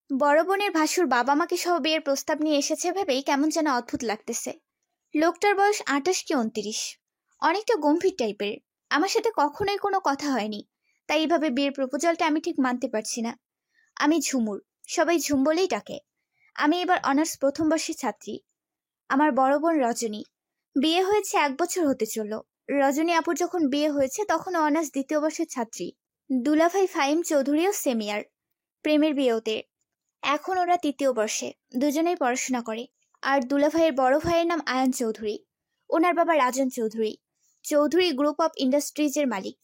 বড় বোনের ভাসুর বাবা মাকে সহ বিয়ের প্রস্তাব নিয়ে এসেছে ভেবেই কেমন যেন অদ্ভুত লাগতেছে। লোকটার বয়স ২৮ কি ২৯, অনেকটা গম্ভীর টাইপের। আমার সাথে কখনোই কোনো কথা হয়নি, তাই এইভাবে বিয়ের প্রপোজালটা আমি ঠিক মানতে পারছি না। আমি ঝুমুর, সবাই ঝুম বলেই ডাকে। আমি এবার অনার্স প্রথম বর্ষের ছাত্রী। আমার বড় বোন রজনী, বিয়ে হয়েছে ১ বছর হতে চলল। রজনী আপুর যখন বিয়ে হয়েছে তখন অনার্স দ্বিতীয় বর্ষের ছাত্রী। দুলাভাই ফাহিম চৌধুরীও সেমিয়ার, প্রেমের বিয়ে ওদের। এখন ওরা তৃতীয় বর্ষে, দুজনেই পড়াশোনা করে। আর দুলাভাইয়ের বড় ভাইয়ের নাম আয়ান চৌধুরী, ওনার বাবা রাজন চৌধুরী, চৌধুরী গ্রুপ অফ ইন্ডাস্ট্রিজের মালিক।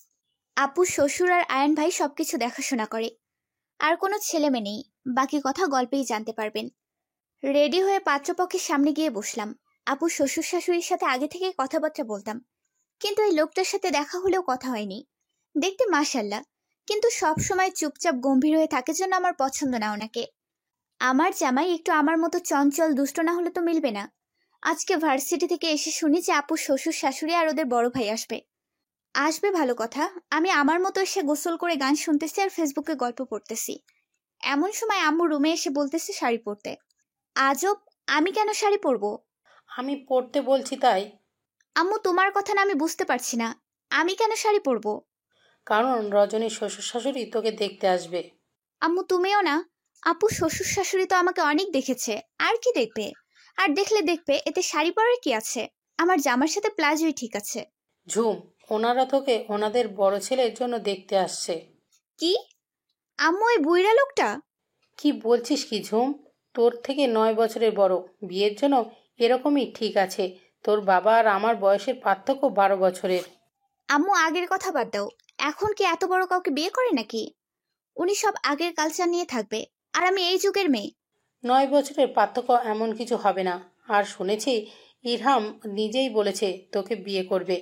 আপু শ্বশুর আর আয়ান ভাই সবকিছু দেখাশোনা করে। আর কোনো ছেলে মেয়ে নেই, বাকি কথা গল্পেই জানতে পারবেন। রেডি হয়ে পাত্রপক্ষের সামনে গিয়ে বসলাম। আপু শ্বশুর শাশুড়ির সাথে আগে থেকেই কথাবার্তা বলতাম, কিন্তু এই লোকটার সাথে দেখা হলেও কথা হয়নি। দেখতে মাশাল্লাহ, কিন্তু সব সময় চুপচাপ গম্ভীর হয়ে থাকে জন্য আমার পছন্দ না ওনাকে। আমার জামাই একটু আমার মতো চঞ্চল দুষ্ট না হলে তো মিলবে না। আজকে ভার্সিটি থেকে এসে শুনি যে আপু শ্বশুর শাশুড়ি আর ওদের বড় ভাই আসবে। আসবে ভালো কথা, আমি আমার মতো এসে গোসল করে গান শুনতেছি আর ফেসবুকে গল্প পড়তেছি। এমন সময় আম্মু রুমে এসে বলতেছে শাড়ি পরতে। আজব, আমি কেন শাড়ি পরবো? আমি পড়তে বলছি তাই। আম্মু তোমার কথা না আমি বুঝতে পারছি না, আমি কেন শাড়ি পরবো? কারণ রজনীর শ্বশুর শাশুড়ি তোকে দেখতে আসবে। আম্মু তুমিও না। আপু শ্বশুর শাশুড়ি তো আমাকে অনেক দেখেছে, আর কি দেখবে? আর দেখলে দেখবে, এতে শাড়ি পরার কি আছে? আমার জামার সাথে প্লাজোই ঠিক আছে। ঝুম, ওনারা তোকে ওনাদের বড় ছেলের জন্য দেখতে আসছে। কি? আম্মু ওই বুইড়া লোকটা? কি বলছিস কি ঝুম? তোর থেকে ৯ বছরের বড়, বিয়ের জন্য এরকমই ঠিক আছে। তোর বাবা আর আমার বয়সের পার্থক্য ১২ বছরের। আম্মু আগের কথা বাদ দাও, এখন কি এত বড় কাউকে বিয়ে করে নাকি? উনি সব আগের কালচার নিয়ে থাকবে, আর আমি এই যুগের মেয়ে। ৯ বছরের পার্থক্য এমন কিছু হবে না। আর শুনেছি ইরহাম নিজেই বলেছে তোকে বিয়ে করবে।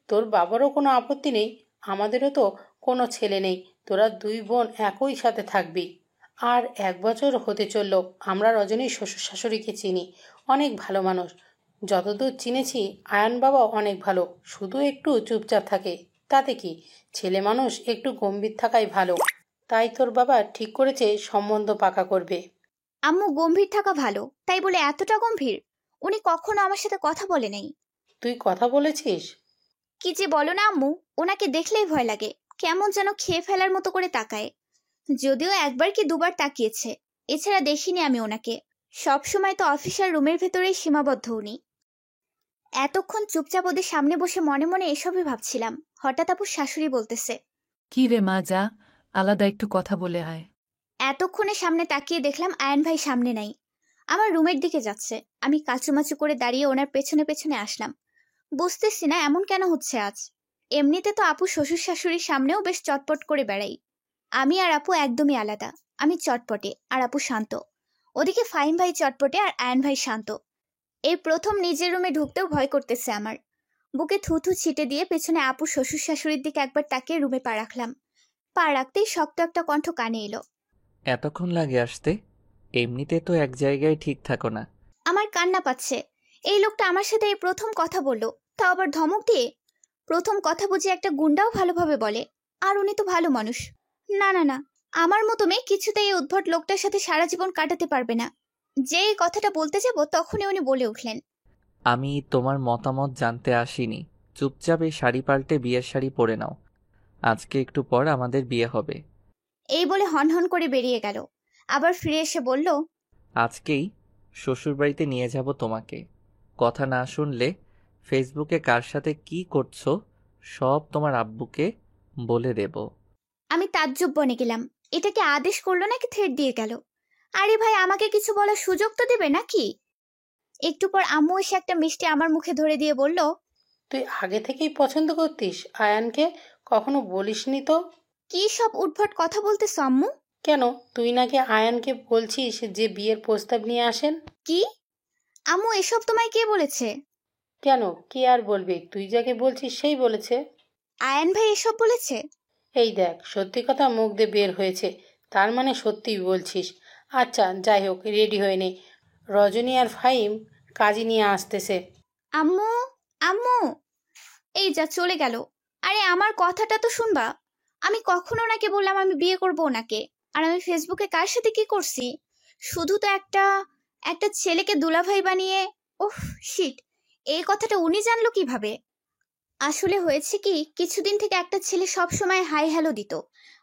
তোর বাবারও কোনো আপত্তি নেই, আমাদেরও তো কোনো ছেলে নেই। তোরা দুই বোন একই সাথে থাকবি। আর ১ বছর হতে চলল। আমরা রজনীর শ্বশুর শাশুড়িকে চিনি, অনেক ভালো মানুষ। যতদূর চিনেছি আয়ান বাবা অনেক ভালো, শুধু একটু চুপচাপ থাকে। তাতে কি, ছেলে মানুষ একটু গম্ভীর থাকাই ভালো। তাই তোর বাবা ঠিক করেছে সম্বন্ধ পাকা করবে। আম্মু গম্ভীর থাকা ভালো, তাই বলে এতটা গম্ভীর? উনি কখনো আমার সাথে কথা বলে নাই। তুই কথা বলেছিস? কি যে বলো না আম্মু, ওনাকে দেখলেই ভয় লাগে, কেমন যেন খেয়ে ফেলার মতো করে তাকায়। যদিও একবার কি দুবার তাকিয়েছে, এছাড়া দেখিনি আমি ওনাকে। সব সময় তো অফিসার রুমের ভেতরেই সীমাবদ্ধ উনি। এতক্ষণ চুপচাপ ওদের সামনে বসে মনে মনে এসবই ভাবছিলাম, হঠাৎ আপুর শাশুড়ি বলতেছে, কি রে মা, যা, আলাদা একটু কথা বলে আয়। এতক্ষণে সামনে তাকিয়ে দেখলাম আয়ন ভাই সামনে নাই, আমার রুমের দিকে যাচ্ছে। আমি কাচুমাচু করে দাঁড়িয়ে ওনার পেছনে পেছনে আসলাম। বুঝতেছি না এমন কেন হচ্ছে আজ। এমনিতে তো আপু শ্বশুর শাশুড়ির সামনেও বেশ চটপট করে বেড়াই। আমি আর আপু একদমই আলাদা। আমি চটপটে আর আপু শান্ত। ওদিকে ফাহিম ভাই চটপটে আর আয়ন ভাই শান্ত। এই প্রথম নিজের রুমে ঢুকতেও ভয় করতেছে আমার। বুকে থুথু ছিটে দিয়ে পেছনে আপু শ্বশুর শাশুড়ির দিকে একবার তাকিয়ে রুমে পা রাখলাম। পা রাখতেই শক্ত একটা কণ্ঠ কানে এলো। এতক্ষণ লাগে আসতে? এমনিতে তো এক জায়গায় ঠিক থাকো না। আমার কান্না পাচ্ছে। এই লোকটা আমার সাথে এই প্রথম কথা বলল, তাও আবার ধমক দিয়ে। প্রথম কথা বুঝি একটা গুন্ডাও ভালোভাবে বলে, আর উনি তো ভালো মানুষ। না না না, আমার মতো মেয়ে কিছুতেই এই উদ্ভট লোকটার সাথে সারা জীবন কাটাতে পারবে না। যে এই কথাটা বলতে যাব তখনই উনি বলে উঠলেন, আমি তোমার মতামত জানতে আসিনি। চুপচাপ এই শাড়ি পাল্টে বিয়ের শাড়ি পরে নাও। আজকে একটু পর আমাদের বিয়ে হবে। এই বলে হনহন করে বেরিয়ে গেল। আবার ফিরে এসে বলল, আজকেই শ্বশুরবাড়িতে নিয়ে যাব তোমাকে। কথা না শুনলে ফেসবুকে কার সাথে কি করছো সব তোমার আব্বুকে বলে দেব। আমি তাজ্জব বনে গেলাম। এটা কি আদেশ করলো নাকি থ্রেট দিয়ে গেল? আরে ভাই, আমাকে কিছু বলার সুযোগ তো দেবে নাকি? একটু পর আম্মু এসে একটা মিষ্টি আমার মুখে ধরে দিয়ে বলল, তুই আগে থেকেই পছন্দ করতিস আয়ানকে? কখনো বলিসনি তো? কি সব উদ্ভট কথা বলতেছো আম্মু? কেন, তুই নাকি আয়ানকে বলছিস যে বিয়ের প্রস্তাব নিয়ে আসেন? কি? আম্মু এসব তোমায় কে বলেছে? কেন, কে আর বলবে? তুই যাকে বলছিস সেই বলেছে। আয়ান ভাই এসব বলেছে? এই দেখ, সত্যি কথা মুখ দিয়ে বের হয়েছে, তার মানে সত্যিই বলছিস। আচ্ছা যাই হোক, রেডি হয়ে নে, রজনী আর ফাহিম কাজী নিয়ে আসতেছে। আম্মু, আম্মু, এই যা চলে গেল। আরে আমার কথাটা তো শুনবা। আমি কখনো ওনাকে বললাম আমি বিয়ে করবো ওনাকে? আর আমি ফেসবুকে কার সাথে কি করছি? শুধু তো একটা একটা ছেলেকে দুলাভাই বানিয়ে। ওহ শিট, এই কথাটা উনি জানলো কিভাবে? আসলে হয়েছে কি, কিছুদিন থেকে একটা ছেলে সব সময় হাই হ্যালো দিত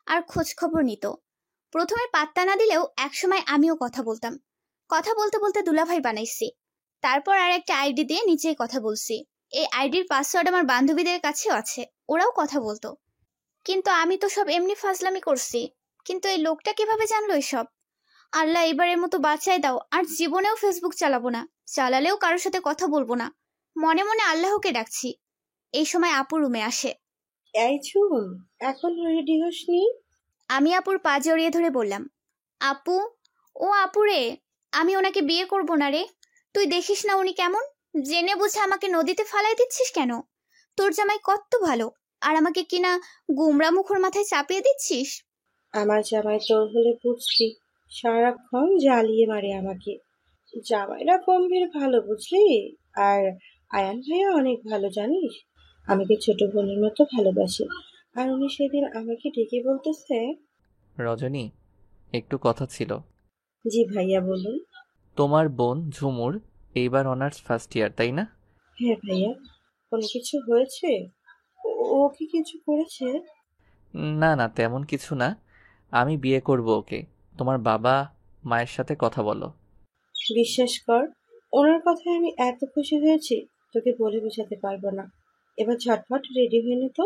আর খোঁজ খবর নিত। প্রথমে পাত্তা না দিলেও একসময় আমিও কথা বলতাম। কথা বলতে বলতে দুলাভাই বানাইছি। তারপর আর একটা আইডি দিয়ে নিচেই কথা বলছি। এই আইডির পাসওয়ার্ড আমার বান্ধবীদের কাছেও আছে, ওরাও কথা বলতো। কিন্তু আমি তো সব এমনি ফাজলামি করছি। কিন্তু এই লোকটা কিভাবে জানলো এসব? আল্লাহ, এবারের মতো বাঁচাই দাও, আর জীবনেও ফেসবুক চালাবো না, চালালেও কারোর সাথে কথা বলবো না। মনে মনে আল্লাহকে ডাকছি। এই সময় আপু রুমে আসে। এই চুল, এখন রেডি হসনি? আমি আপুর পা জড়িয়ে ধরে বললাম, আপু, ও আপু রে, আমি ওনাকে বিয়ে করব না রে। তুই দেখিস না উনি কেমন, জেনে বুঝে আমাকে নদীতে ফালাই দিচ্ছিস কেন? তোর জামাই কত ভালো, আর আমাকে কিনা গুমরা মুখর মাথায় চাপিয়ে দিচ্ছিস। আমার জামাই তোর হলে বুঝলি, সারাক্ষণ জ্বালিয়ে মারে আমাকে। জামাইরা গম্ভীর ভালো বুঝলি, আর আয়ান ভাইয়া অনেক ভালো জানিস, আমাকে ছোট বোনের মতো ভালোবাসে। আর উনি সেদিন আমাকে ডেকে বলতেছে। রজনী, একটু কথা ছিল। জি ভাইয়া বলুন। তোমার বোন ঝুমুর এইবার অনার্স ফার্স্ট ইয়ার, তাই না? হ্যাঁ ভাইয়া। কোনো কিছু হয়েছে? ও কি কিছু করেছে? না না, তেমন কিছু না। আমি বিয়ে করব ওকে। তোমার বাবা মায়ের সাথে কথা বলো। বিশ্বাস কর, ওনার কথায় আমি এত খুশি হয়েছি, তোকে বলে বোঝাতে পারবো না। এবার ঝটফট রেডি হয়ে নে তো।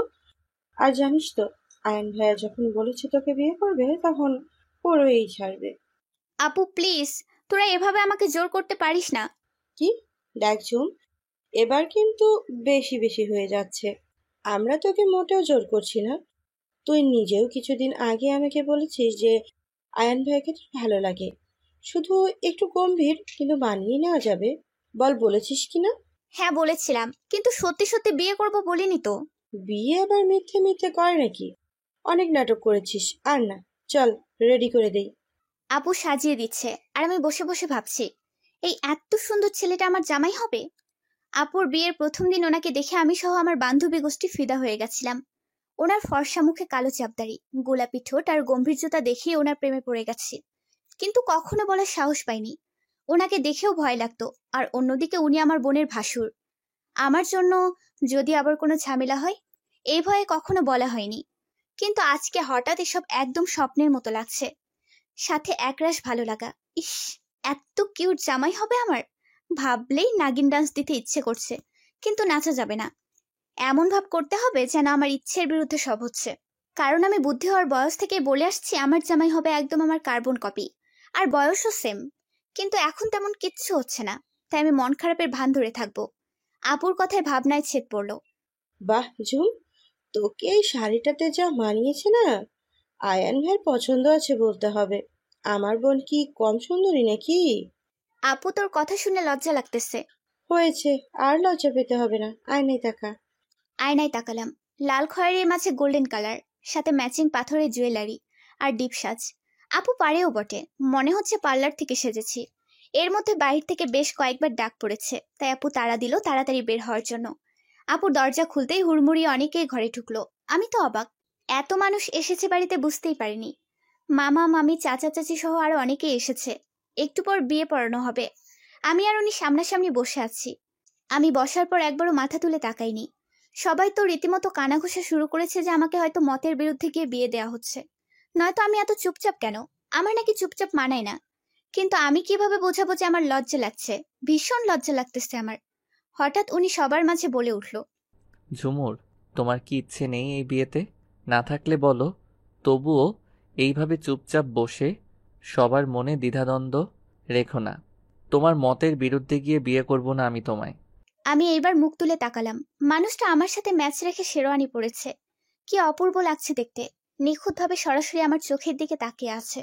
আর জানিস তো, আয়ন ভাইয়া যখন বলেছে তোকে বিয়ে করবে, তখন পুরোই ছাড়বে। আপু প্লিজ, তোরা এভাবে আমাকে জোর করতে পারিস না। কি? দেখ ঝুম, এবার কিন্তু বেশি বেশি হয়ে যাচ্ছে। আমরা তোকে মোটেও জোর করছি না। তুই নিজেও কিছুদিন আগে আমাকে বলেছিস যে আয়ন ভাইকে তোর ভালো লাগে। শুধু একটু গম্ভীর, কিন্তু মানিয়ে নেওয়া যাবে। বল, বলেছিস কিনা? হ্যাঁ বলেছিলাম, কিন্তু সত্যি সত্যি বিয়ে করব বলিনি তো। বিয়ে আবার মিথ্যে মিথ্যে করে নাকি? অনেক নাটক করেছিস, আর না। চল, রেডি করে দেই। আপু সাজিয়ে দিচ্ছে, আর আমি বসে বসে ভাবছি, এই এত সুন্দর ছেলেটা আমার জামাই হবে। আপুর বিয়ের প্রথম দিন ওনাকে দেখে আমি সহ আমার বান্ধবী গোষ্ঠী ফিদা হয়ে গেছিলাম। ওনার ফর্সা মুখে কালো চাপদাড়ি, গোলাপি ঠোঁট আর গম্ভীর্যতা দেখিয়ে ওনার প্রেমে পড়ে গেছি। কিন্তু কখনো বলার সাহস পাইনি। ওনাকে দেখেও ভয় লাগতো। আর অন্যদিকে উনি আমার বোনের ভাসুর। আমার জন্য যদি আবার কোনো ঝামেলা হয়, এই ভয়ে কখনো বলা হয়নি। কিন্তু আজকে হঠাৎ এসব একদম স্বপ্নের মতো লাগছে। সাথে একরাশ ভালো লাগা। ইস, এত কিউট জামাই হবে আমার। ভাবলেই নাগিন ডান্স দিতে ইচ্ছে করছে, কিন্তু নাচা যাবে না। এমন ভাব করতে হবে যেন আমার ইচ্ছের বিরুদ্ধে সব হচ্ছে। কারণ আমি বুদ্ধি হওয়ার বয়স থেকে বলে আসছি আমার জামাই হবে একদম আমার কার্বন কপি। আর বয়সও সেম। কিন্তু এখন তেমন কিচ্ছু হচ্ছে না, তাই আমি মন খারাপের ভান ধরে থাকবো। আপুর কথায় ভাবনায় ছেদ পড়লো। বাহ ঝুম, তোকে এই শাড়িটাতে যা মানিয়েছে না। আয়ান ভাইয়ের পছন্দ আছে বলতে হবে। আমার বোন কি কম সুন্দরী নাকি? আপু, তোর কথা শুনে লজ্জা লাগতেছে। হয়েছে, আর লজ্জা পেতে হবে না, আয়নায় তাকা। আয়নায় তাকালাম। লাল খয়েরির মাঝে গোল্ডেন কালার, সাথে ম্যাচিং পাথরের জুয়েলারি আর ডিপ সাজ। আপু পারেও বটে, মনে হচ্ছে পার্লার থেকে সেজেছি। এর মধ্যে বাইরে থেকে বেশ কয়েকবার ডাক পড়েছে, তাই আপু তাড়া দিল তাড়াতাড়ি বের হওয়ার জন্য। আপুর দরজা খুলতেই হুড়মুড়িয়ে অনেকেই ঘরে ঢুকলো। আমি তো অবাক, এত মানুষ এসেছে বাড়িতে বুঝতেই পারিনি। মামা মামি চাচা চাচি সহ আরো অনেকেই এসেছে। একটু পর বিয়ে পড়ানো হবে। আমি আর উনি সামনাসামনি বসে আছি। আমি বসার পর একবারও মাথা তুলে তাকাইনি। সবাই তো রীতিমতো কানাঘুষা শুরু করেছে যে আমাকে হয়তো মতের বিরুদ্ধে গিয়ে বিয়ে দেওয়া হচ্ছে। নয়তো আমি এত চুপচাপ কেন? আমার নাকি চুপচাপ মানায় না। কিন্তু আমি কিভাবে বোঝাবো যে আমার লজ্জা লাগছে? ভীষণ লজ্জা লাগতেছে আমার। হঠাৎ উনি সবার মাঝে বলে উঠল, ঝুমুর, তোমার কি ইচ্ছে নেই এই বিয়েতে? না থাকলে বলো। তবুও এইভাবে চুপচাপ বসে সবার মনে দ্বিধাদ্বন্দ্ব রেখো না। তোমার মতের বিরুদ্ধে গিয়ে বিয়ে করব না আমি তোমায়। আমি এইবার মুখ তুলে তাকালাম। মানুষটা আমার সাথে ম্যাচ রেখে শেরওয়ানি পরেছে। কি অপূর্ব লাগছে দেখতে। নিখুঁতভাবে সরাসরি আমার চোখের দিকে তাকিয়ে আছে।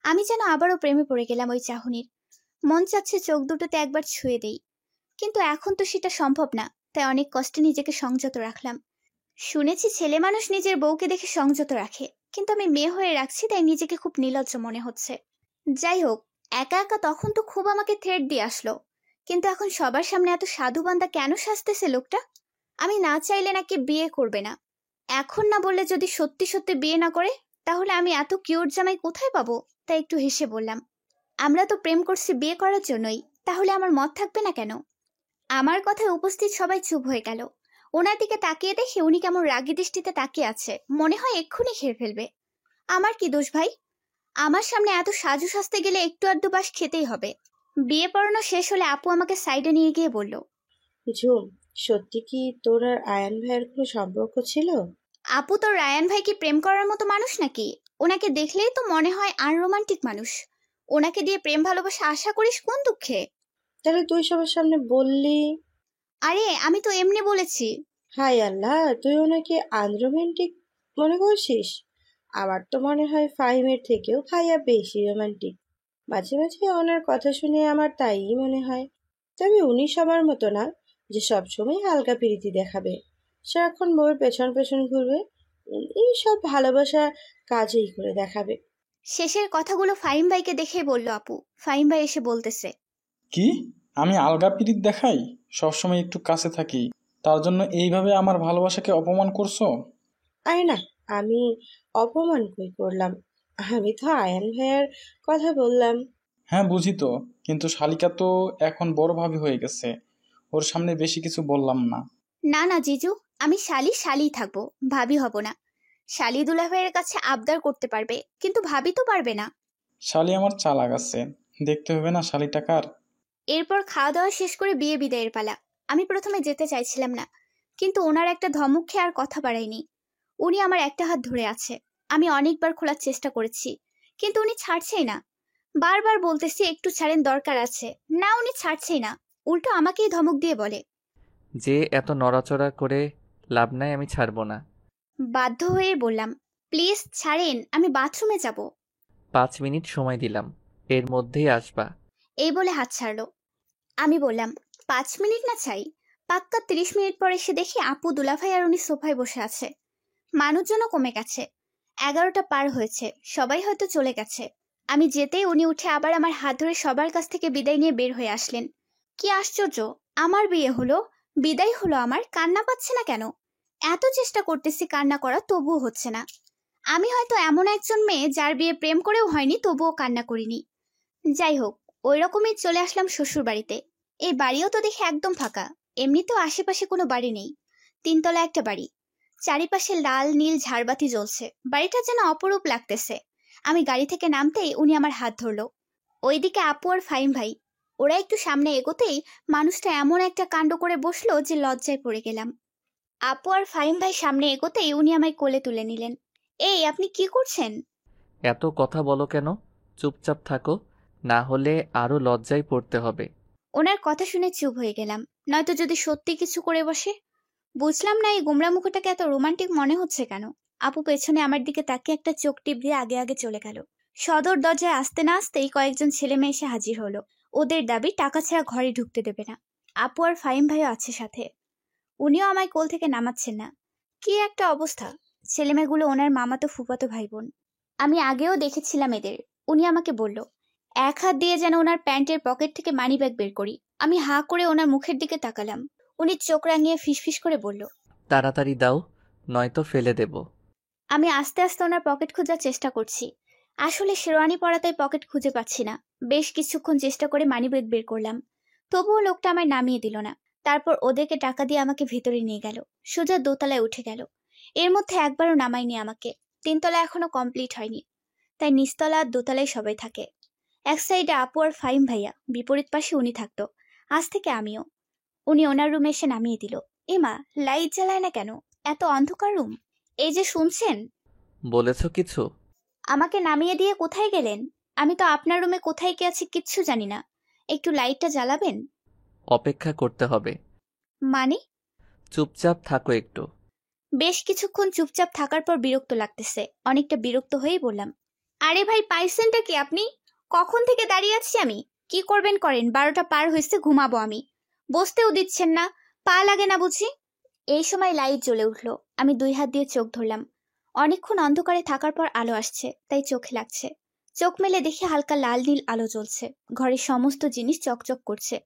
আমি যেন আবারও প্রেমে পড়ে গেলাম ওই চাহনির। মন চাচ্ছে চোখ দুটোতে একবার ছুঁয়ে দেই, কিন্তু এখন তো সেটা সম্ভব না। তাই অনেক কষ্টে নিজেকে সংযত রাখলাম। শুনেছি ছেলে মানুষ নিজের বউকে দেখে সংযত রাখে, কিন্তু আমি মেয়ে হয়ে রাখছি, তাই নিজেকে খুব নির্লজ্জ মনে হচ্ছে। যাই হোক, একা একা তখন তো খুব আমাকে থ্রেট দিয়ে আসলো, কিন্তু এখন সবার সামনে এত সাধুবান্দা কেন সাজতেছে লোকটা? আমি না চাইলে নাকি বিয়ে করবে না। এখন না বললে যদি সত্যি সত্যি বিয়ে না করে, তাহলে আমি এত কিউট জামাই কোথায় পাবো? তাই একটু হেসে বললাম, আমরা তো প্রেম করছি বিয়ে করার জন্যই, তাহলে আমার মত থাকবে না কেন? আমার কথায় উপস্থিত সবাই চুপ হয়ে গেল। ওনার দিকে তাকিয়ে দেখে উনি কেমন রাগী দৃষ্টিতে তাকিয়ে আছে, মনে হয় এক্ষুনি খেয়ে ফেলবে। আমার কি দোষ ভাই? আমার সামনে এত সাজু সাজতে গেলে একটু আধটু বাস খেতেই হবে। বিয়ে পড়ানো শেষ হলে আপু আমাকে সাইডে নিয়ে গিয়ে বলল, ঝুম, সত্যি কি তোর আর আয়ান ভাইয়ের কোনো সম্পর্ক ছিল? আপু তো রায়ান ভাই কি প্রেম করার মতো মানুষ নাকি? ওনাকে দেখলেই তো মনে হয় আনরোমান্টিক মানুষ। ওনাকে দিয়ে প্রেম ভালোবাসা আশা করিস কোন দুঃখে? তাহলে তুই সবার সামনে বললি? আরে আমি তো এমনি বলেছি। হাই আল্লাহ, তুই ওনাকে আনরোমান্টিক মনে করছিস? আমার তো মনে হয় ফাহিমের থেকেও ভাইয়া বেশি রোমান্টিক। মাঝে মাঝে ওনার কথা শুনে আমার তাই মনে হয়। তবে উনি সবার মতো না যে সবসময় আলগা প্রীতি দেখাবে, সারাক্ষণ বউয়ের পেছন পেছন ঘুরবে। এই সব ভালোবাসা কাজেই করে দেখাবে। শেষের কথাগুলো ফাহিম ভাইকে দেখেই বলল আপু। ফাহিম ভাই এসে বলতেছে, কি? আমি আলগা পিরিত দেখাই? সবসময় একটু কাছে থাকি, তার জন্য এইভাবে আমার ভালোবাসাকে অপমান করছো? আরে না, আমি অপমান কই করলাম? আমি তো আয়ান ভাইয়ার কথা বললাম। হ্যাঁ বুঝি তো, কিন্তু শালিকা তো এখন বড় ভাবি হয়ে গেছে, ওর সামনে বেশি কিছু বললাম না। না না জিজু, আমি শালি থাকবো, ভাবি হব না। শালি দুলাভাইয়ের কাছে আবদার করতে পারবে, কিন্তু ভাবি তো পারবে না। শালি আমার চালাক আছে, দেখতে হবে না শালিটা কার। এরপর খাওয়া দাওয়া শেষ করে বিয়ে বিদায়ের পালা। আমি প্রথমে যেতে চাইছিলাম না, কিন্তু ওনার একটা ধমক খেয়ে আর কথা বাড়াইনি। উনি আমার একটা হাত ধরে আছে। আমি অনেকবার খোলার চেষ্টা করেছি, কিন্তু উনি ছাড়ছেই না। বারবার বলতেছি একটু ছাড়েন, দরকার আছে। না, উনি ছাড়ছেই না, উল্টো আমাকেই ধমক দিয়ে বলে। যে এত নড়াচড়া করে লাভ নাই, আমি ছাড়বো না। বাধ্য হয়ে বললাম, প্লিজ ছাড়েন, আমি বাথরুমে যাব। 5 মিনিট সময় দিলাম, এর মধ্যেই আসবা। এই বলে হাত ছাড়লো। আমি বললাম, 5 মিনিট না চাই, পাক্কা 30 মিনিট পর এসে দেখি আপু, দুলাভাই আর উনি সোফায় বসে আছে। মানুষজনও কমে গেছে। 11টা পার হয়েছে, সবাই হয়তো চলে গেছে। আমি যেতেই উনি উঠে আবার আমার হাত ধরে সবার কাছ থেকে বিদায় নিয়ে বের হয়ে আসলেন। কি আশ্চর্য, আমার বিয়ে হলো, বিদায় হলো আমার, কান্না পাচ্ছে না কেন? এত চেষ্টা করতেছি কান্না করা, তবুও হচ্ছে না। আমি হয়তো এমন একজন মেয়ে যার বিয়ে প্রেম করেও হয়নি, তবুও কান্না করিনি। যাই হোক, ওই রকমই চলে আসলাম শ্বশুর বাড়িতে। এই বাড়িও তো দেখে একদম ফাঁকা। এমনিতেও আশেপাশে কোনো বাড়ি নেই। 3 তলা একটা বাড়ি, চারিপাশে লাল নীল ঝাড়বাতি জ্বলছে। বাড়িটা যেন অপরূপ লাগতেছে। আমি গাড়ি থেকে নামতেই উনি আমার হাত ধরলো। ওইদিকে আপু আর ফাহিম ভাই, ওরা একটু সামনে এগোতেই মানুষটা এমন একটা কাণ্ড করে বসলো যে লজ্জায় পড়ে গেলাম। আপু আর ফাহিম ভাই সামনে এগোতেই উনি আমায় কোলে তুলে নিলেন। এই, আপনি কি করছেন? এত কথা বলো কেন? চুপচাপ থাকো, না হলে আরো লজ্জায় পড়তে হবে। ওনার কথা শুনে চুপ হয়ে গেলাম, নয়তো যদি সত্যি কিছু করে বসে। বুঝলাম না এই গোমরা মুখটাকে এত রোমান্টিক মনে হচ্ছে কেন। আপু পেছনে আমার দিকে তাকিয়ে একটা চোখ টিপ দিয়ে আগে আগে চলে গেল। সদর দরজায় আসতে না আসতেই কয়েকজন ছেলে মেয়ে এসে হাজির হলো। ওদের দাবি টাকা ছাড়া ঘরে ঢুকতে দেবে না। আপু আর ফাহিম ভাইও আছে সাথে। উনিও আমায় কোল থেকে নামাচ্ছেন না। কি একটা অবস্থা! ছেলেমেয়েগুলো ওনার মামাতো ফুফাতো ভাই বোন। আমি আগেও দেখেছিলাম এদের। উনি আমাকে বলল, এক হাত দিয়ে যেন ওনার প্যান্টের পকেট থেকে মানি ব্যাগ বের করি। আমি হাঁ করে ওনার মুখের দিকে তাকালাম। উনি চোখ রাঙিয়ে ফিসফিস করে বলল, তাড়াতাড়ি দাও, নয়তো ফেলে দেব। আমি আস্তে আস্তে ওনার পকেট খোঁজার চেষ্টা করছি। আসলে শেরওয়ানি পরাতাই পকেট খুঁজে পাচ্ছি না। বেশ কিছুক্ষণ চেষ্টা করে মানিব্যাগ বের করলাম, তবুও লোকটা আমায় নামিয়ে দিল না। তারপর ওদেরকে টাকা দিয়ে আমাকে ভেতরে নিয়ে গেল। সোজা দোতলায় উঠে গেল। এর মধ্যে একবারও নামায়নি আমাকে। 3 তলা এখনো কমপ্লিট হয়নি, তাই নিচতলা আর দোতলায় সবাই থাকে। এক সাইডে আপু আর ফাহিম ভাইয়া, বিপরীত পাশে উনি থাকতো। আজ থেকে আমিও। উনি ওনার রুমে এসে নামিয়ে দিল। এমা, লাইট জ্বালায় না কেন? এত অন্ধকার রুম। এই যে শুনছেন, বলেছো কিছু? আমাকে নামিয়ে দিয়ে কোথায় গেলেন? আমি তো আপনার রুমে কোথায় কি আছি কিচ্ছু জানি না। একটু লাইটটা জ্বালাবেন? অপেক্ষা করতে হবে। মানে? চুপচাপ থাকো একটু। বেশ কিছুক্ষণ চুপচাপ থাকার পর বিরক্ত লাগতেছে। অনেকটা বিরক্ত হয়েই বললাম, আরে ভাই, পাইছেনটা কি আপনি? কখন থেকে দাঁড়িয়ে আছি আমি। কি করবেন করেন, 12টা পার হয়েছে, ঘুমাবো আমি। বসতেও দিচ্ছেন না, পা লাগে না বুঝি? এই সময় লাইট জ্বলে উঠলো। আমি 2 হাত দিয়ে চোখ ধরলাম। অনেকক্ষণ অন্ধকারে থাকার পর আলো আসছে, তাই চোখে লাগছে। চোখ মেলে দেখি হালকা লাল নীল আলো জ্বলছে। ঘরের সমস্ত জিনিস চকচক করছে,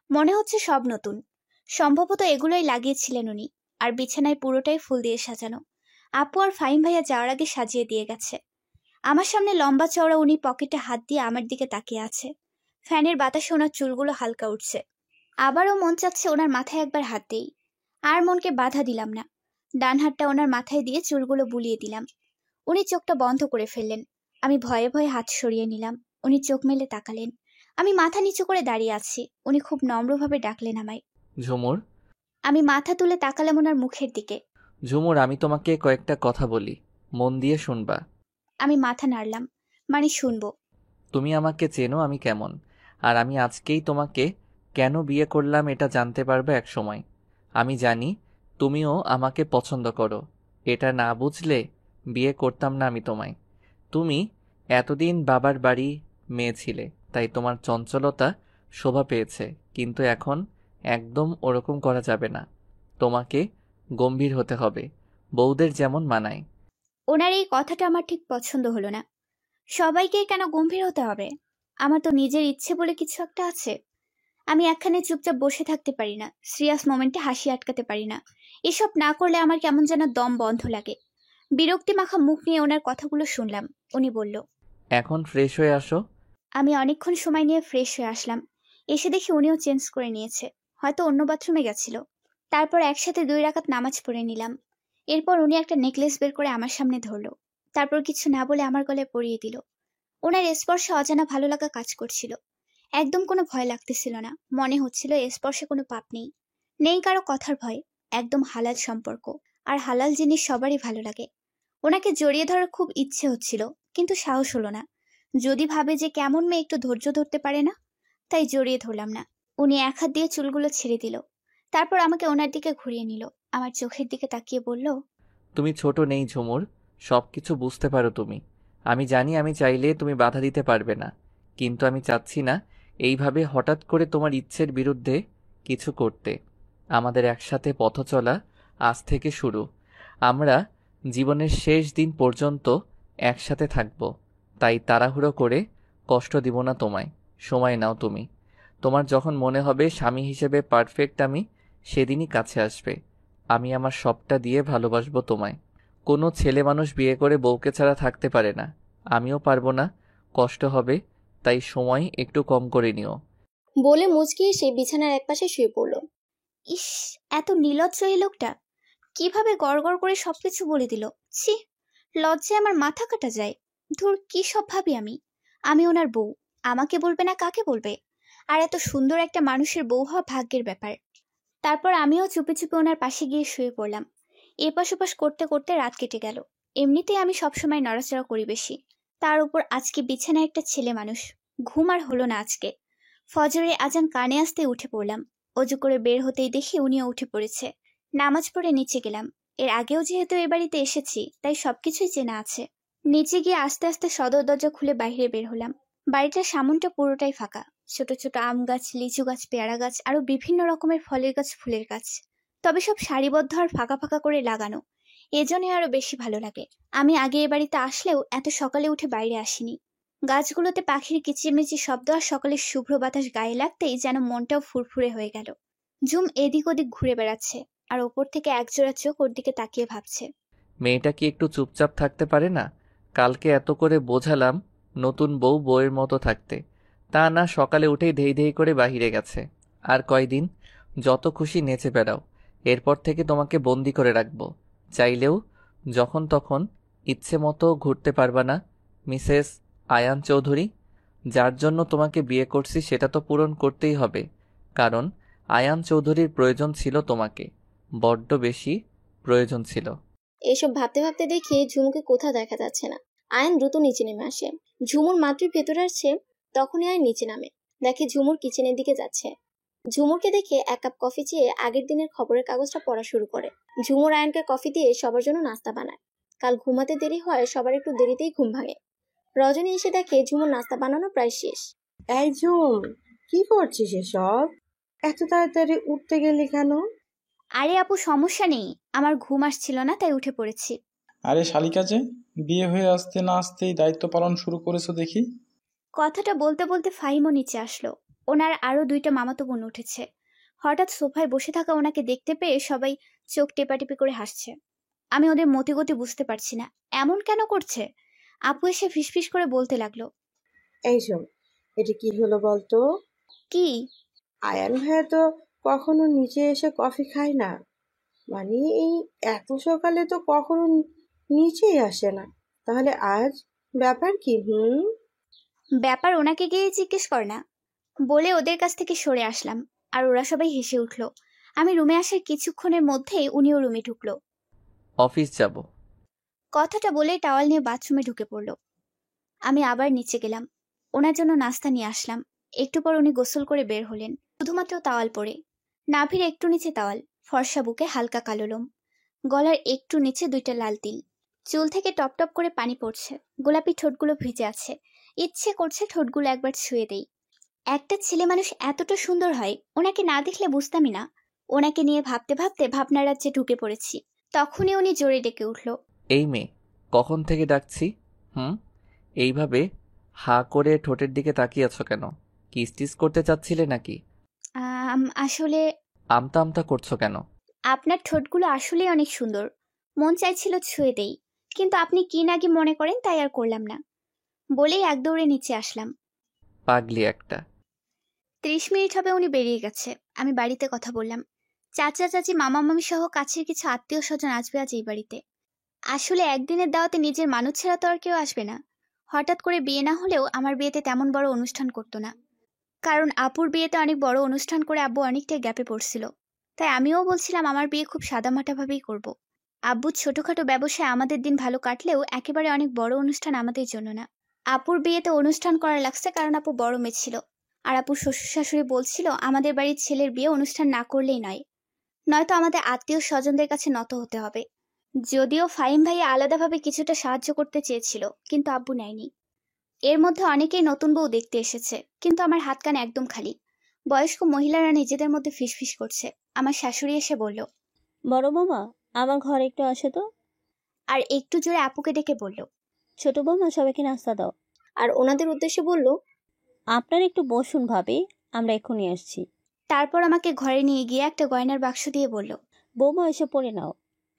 মনে হচ্ছে সব নতুন। সম্ভবত এগুলোই লাগিয়েছিলেন উনি। আর বিছানায় পুরোটাই ফুল দিয়ে সাজানো। আপু আর ফাহিম ভাইয়া যাওয়ার আগে সাজিয়ে দিয়ে গেছে। আমার সামনে লম্বা চওড়া উনি পকেটে হাত দিয়ে আমার দিকে তাকিয়ে আছে। ফ্যানের বাতাসে ওনার চুলগুলো হালকা উঠছে। আবারও মন চাচ্ছে ওনার মাথায় একবার হাত দেই। আর মনকে বাধা দিলাম না। ডান হাতটা ওনার মাথায় দিয়ে চুলগুলো বুলিয়ে দিলাম। উনি চোখটা বন্ধ করে ফেললেন। আমি ভয়ে ভয়ে হাত সরিয়ে নিলাম। উনি চোখ মেলে তাকালেন। আমি মাথা নিচু করে দাঁড়িয়ে আছি। উনি খুব নম্রভাবে ডাকলেন আমায়। ঝুমুর, আমি মাথা তুলে তাকালাম ওনার মুখের দিকে। ঝুমুর, আমি তোমাকে কয়েকটা কথা বলি, মন দিয়ে শুনবা। আমি মাথা নাড়লাম, মানে শুনবো। তুমি আমাকে চেনো আমি কেমন, আর আমি আজকেই তোমাকে কেন বিয়ে করলাম এটা জানতে পারবে এক সময়। আমি জানি তুমিও আমাকে পছন্দ করো, এটা না বুঝলে বিয়ে করতাম না আমি তোমায়। তুমি এতদিন বাবার বাড়ি মেয়ে ছিলে, তাই তোমার চঞ্চলতা শোভা পেয়েছে, কিন্তু এখন একদম ওরকম করা যাবে না। তোমাকে গম্ভীর হতে হবে, বউদের যেমন মানায়। ওনার এই কথাটা আমার ঠিক পছন্দ হলো না। সবাইকেই কেন গম্ভীর হতে হবে? আমার তো নিজের ইচ্ছে বলে কিছু একটা আছে। আমি একখানে চুপচাপ বসে থাকতে পারি না, সিরিয়াস মোমেন্টে হাসি আটকাতে পারি না। এসব না করলে আমার কেমন যেন দম বন্ধ লাগে। বিরক্তি মাখা মুখ নিয়ে ওনার কথাগুলো শুনলাম। উনি বলল, এখন ফ্রেশ হয়ে আসো। আমি অনেকক্ষণ সময় নিয়ে ফ্রেশ হয়ে আসলাম। এসে দেখি উনিও চেঞ্জ করে নিয়েছে, হয়তো অন্য বাথরুমে গেছিল। তারপর একসাথে 2 রাকাত নামাজ পড়ে নিলাম। এরপর উনি একটা নেকলেস বের করে আমার সামনে ধরলো। তারপর কিছু না বলে আমার গলায় পরিয়ে দিল। ওনার স্পর্শে অজানা ভালো লাগা কাজ করছিল। একদম কোনো ভয় লাগতেছিল না। মনে হচ্ছিল এ স্পর্শে কোনো পাপ নেই, নেই কারো কথার ভয়। একদম হালাল সম্পর্ক, আর হালাল জিনিস সবারই ভালো লাগে। ওনাকে জড়িয়ে ধরার খুব ইচ্ছে হচ্ছিল, কিন্তু সাহস হলো না। যদি ভাবে যে কেমন মেয়ে একটু ধৈর্য ধরতে পারে না, তাই জড়িয়ে ধরলাম না। উনি এক হাত দিয়ে চুলগুলো ছেড়ে দিল। তারপর আমাকে ওনার দিকে ঘুরিয়ে নিল। আমার চোখের দিকে তাকিয়ে বলল, তুমি ছোট নেই ঝুমুর, সব কিছু বুঝতে পারো তুমি। আমি জানি আমি চাইলে তুমি বাধা দিতে পারবে না, কিন্তু আমি চাচ্ছি না এইভাবে হঠাৎ করে তোমার ইচ্ছের বিরুদ্ধে কিছু করতে। আমাদের একসাথে পথ চলা আজ থেকে শুরু। আমরা জীবনের শেষ দিন পর্যন্ত একসাথে থাকব, তাই তাড়াহুড়ো করে কষ্ট দিব না তোমায়। সময় নাও তুমি। তোমার যখন মনে হবে স্বামী হিসেবে পারফেক্ট আমি, সেদিনই কাছে আসবে। আমি আমার সবটা দিয়ে ভালোবাসবো তোমায়। কোনো ছেলে মানুষ বিয়ে করে বউকে ছাড়া থাকতে পারে না, আমিও পারবো না। কষ্ট হবে, তাই সময় একটু কম করে নিও। বলে মুচকি এসে বিছানার একপাশে শুয়ে পড়ল। ইস, এত নির্লজ্জ এই লোকটা। কিভাবে গড়গড় করে সবকিছু বলে দিল! ছি, লজ্জায় আমার মাথা কাটা যায়। ধুর, কি সব ভাবি আমি! আমি ওনার বউ, আমাকে বলবে না কাকে বলবে? আর এত সুন্দর একটা মানুষের বউ হওয়া ভাগ্যের ব্যাপার। তারপর আমিও চুপি চুপি ওনার পাশে গিয়ে শুয়ে পড়লাম। এপাশ ওপাশ করতে করতে রাত কেটে গেল। এমনিতেই আমি সবসময় নড়াচড়া করি বেশি, তার উপর আজকে বিছানায় একটা ছেলে মানুষ। ঘুম আর হলো না আজকে। ফজরের আজান কানে আসতে উঠে পড়লাম। অজু করে বের হতেই দেখি উনিও উঠে পড়েছে। নামাজ পড়ে নিচে গেলাম। এর আগেও যেহেতু এ বাড়িতে এসেছি, তাই সবকিছুই চেনা আছে। নিচে গিয়ে আস্তে আস্তে সদর দরজা খুলে বাইরে বের হলাম। বাড়িটার সামনটা পুরোটাই ফাঁকা। ছোট ছোট আম গাছ, লিচু গাছ, পেয়ারা গাছ, আরো বিভিন্ন রকমের ফলের গাছ, ফুলের গাছ, তবে সব সারিবদ্ধ আর ফাঁকা ফাঁকা করে লাগানো। এজন্যই আরো বেশি ভালো লাগে। আমি আগে এ বাড়িতে আসলেও এত সকালে উঠে বাইরে আসিনি। গাছগুলোতে পাখির কিচিরমিচির শব্দ আর সকালের শুভ্র বাতাস গায়ে লাগতেই যেন মনটাও ফুরফুরে হয়ে গেল। ঝুম এদিক ওদিক ঘুরে বেড়াচ্ছে, আর ওপর থেকে একজোড়া চোখ ওর দিকে তাকিয়ে ভাবছে। মেয়েটা কি একটু চুপচাপ থাকতে পারে না? কালকে এত করে বোঝালাম নতুন বউ বউয়ের মতো থাকতে, তা না, সকালে উঠেই ধেই ধেই করে বাহিরে গেছে। আর কয়দিন যত খুশি নেচে বেড়াও, এরপর থেকে তোমাকে বন্দি করে রাখবো। চাইলেও যখন তখন ইচ্ছে মতো ঘুরতে পারবা না। মিসেস আয়ান চৌধুরী, যার জন্য তোমাকে বিয়ে করছি সেটা তো পূরণ করতেই হবে, কারণ আয়ান চৌধুরীর প্রয়োজন ছিল তোমাকে, বড্ড বেশি প্রয়োজন ছিল। এসব ভাবতে ভাবতে দেখি ঝুমুকে কোথাও দেখা যাচ্ছে না। আয়ন দ্রুত নিচে নেমে আসে। ঝুমুর মাত্রই ভেতরে আসছে, তখনই আয়ন নিচে নামে। দেখে ঝুমুর কিচেনের দিকে যাচ্ছে। ঝুমুরকে দেখে 1 কাপ কফি চেয়ে আগের দিনের খবরের কাগজটা পড়া শুরু করে। ঝুমুর আয়নকে কফি দিয়ে সবার জন্য নাস্তা বানায়। কাল ঘুমাতে দেরি হয়, সবার একটু দেরিতেই ঘুম ভাঙে। রজনী এসে দেখে ঝুমুর নাস্তা বানানো প্রায় শেষ। এই ঝুম, কি করছিস এসব? এত তাড়াতাড়ি উঠতে গেলি কেন? আরে আপু, সমস্যা নেই, আমার ঘুম আসছিল না তাই উঠে পড়েছি। আরে শালিকা যে, বিয়ে হয়ে আসতে না আসতেই দায়িত্ব পালন শুরু করেছো দেখি। কথাটা বলতে বলতে ফাহিমও নিচে আসলো। ওনার আরো 2টা মামাতো বোন উঠেছে। হঠাৎ সোফায় বসে থাকা ওনাকে দেখতে পেয়ে সবাই চোখ টেপাটেপি করে হাসছে। আমি ওদের মতিগতি বুঝতে পারছি না, এমন কেন করছে? আপু এসে ফিসফিস করে বলতে লাগলো, এই শোন, এটা কি হলো বলতো? কি? আয়ান ভাইয়া তো কখনো নিচে এসে কফি খায় না। মানে এই এত সকালে তো কখনো নিচেই আসে না। তাহলে আজ ব্যাপার কি? ব্যাপার ওনাকে গিয়ে জিজ্ঞেস কর না, বলে ওদের কাছ থেকে সরে আসলাম। আর ওরা সবাই হেসে উঠল। আমি রুমে আসার কিছুক্ষণের মধ্যেই উনিও রুমে ঢুকলো। অফিস যাব। কথাটা বলে টাওয়াল নিয়ে বাথরুমে ঢুকে পড়লো। আমি আবার নিচে গেলাম, ওনার জন্য নাস্তা নিয়ে আসলাম। একটু পর উনি গোসল করে বের হলেন, শুধুমাত্র তাওয়াল পরে। নাভির একটু নিচে তাওয়াল, ফর্সা বুকে হালকা কালো লোম, গলার একটু নিচে 2টা লাল তিল। চুল থেকে টপ টপ করে পানি পড়ছে, গোলাপি ঠোঁটগুলো ভিজে আছে। ইচ্ছে করছে ঠোঁটগুলো একবার ছুঁয়ে দেই। একটা ছেলে মানুষ এতটা সুন্দর হয়, ওনাকে না দেখলে বুঝতামই না। ওনাকে নিয়ে ভাবতে ভাবতে ভাবনা রাজ্যে ঢুকে পড়েছি। তখনই উনি জোরে ডেকে উঠল, এই মেয়ে, কখন থেকে ডাকছি? এইভাবে হাঁ করে ঠোঁটের দিকে তাকিয়ে আছো কেন? কিস টিস করতে চাচ্ছিলে নাকি? আসলে আমতা আমতা করছো কেন? আপনার ঠোঁটগুলো আসলেই অনেক সুন্দর, মন চাইছিল ছুঁয়ে দেই, কিন্তু আপনি কি নাকি মনে করেন তাই আর করলাম না। বলেই এক দৌড়ে নিচে আসলাম। পাগলি একটা। 30 মিনিট হবে উনি বেরিয়ে গেছে। আমি বাড়িতে কথা বললাম। চাচা চাচি মামা মামি সহ কাছের কিছু আত্মীয় স্বজন আসবে আজ এই বাড়িতে। আসলে একদিনের দাওয়াতে নিজের মানুষ ছাড়া তো আর কেউ আসবে না। হঠাৎ করে বিয়ে না হলেও আমার বিয়েতে তেমন বড় অনুষ্ঠান করতো না, কারণ আপুর বিয়েতে অনেক বড় অনুষ্ঠান করে আব্বু অনেকটাই গ্যাপে পড়ছিল। তাই আমিও বলছিলাম আমার বিয়ে খুব সাদামাটাভাবেই করব। আব্বুর ছোটখাটো ব্যবসায় আমাদের দিন ভালো কাটলেও একেবারে অনেক বড় অনুষ্ঠান আমাদের জন্য না। আপুর বিয়েতে অনুষ্ঠান করা লাগছে কারণ আপু বড় মেয়ে ছিল। আর আপুর শ্বশুর শাশুড়ি বলছিল আমাদের বাড়ির ছেলের বিয়ে অনুষ্ঠান না করলেই নয়, নয়তো আমাদের আত্মীয় স্বজনদের কাছে নত হতে হবে। যদিও ফাহিম ভাইয়া আলাদাভাবে কিছুটা সাহায্য করতে চেয়েছিল, কিন্তু আব্বু নেয়নি। এর মধ্যে অনেকেই নতুন বউ দেখতে এসেছে, কিন্তু আমার হাত কান একদম খালি। বয়স্ক মহিলারা নিজেদের মধ্যে ফিসফিস করছে। আমার শাশুড়ি এসে বলল, বড় বৌমা, আমার ঘরে একটু আসো তো। আর একটু জোরে আপুকে ডেকে বলল, ছোট বৌমা, সবাইকে নাস্তা দাও। আর ওনাদের উদ্দেশ্যে বলল, আপনারা একটু বসুন ভাবি, আমরা এক্ষুনি আসছি। তারপর আমাকে ঘরে নিয়ে গিয়ে একটা গয়নার বাক্স দিয়ে বলল, বৌমা, এসব পরে নাও।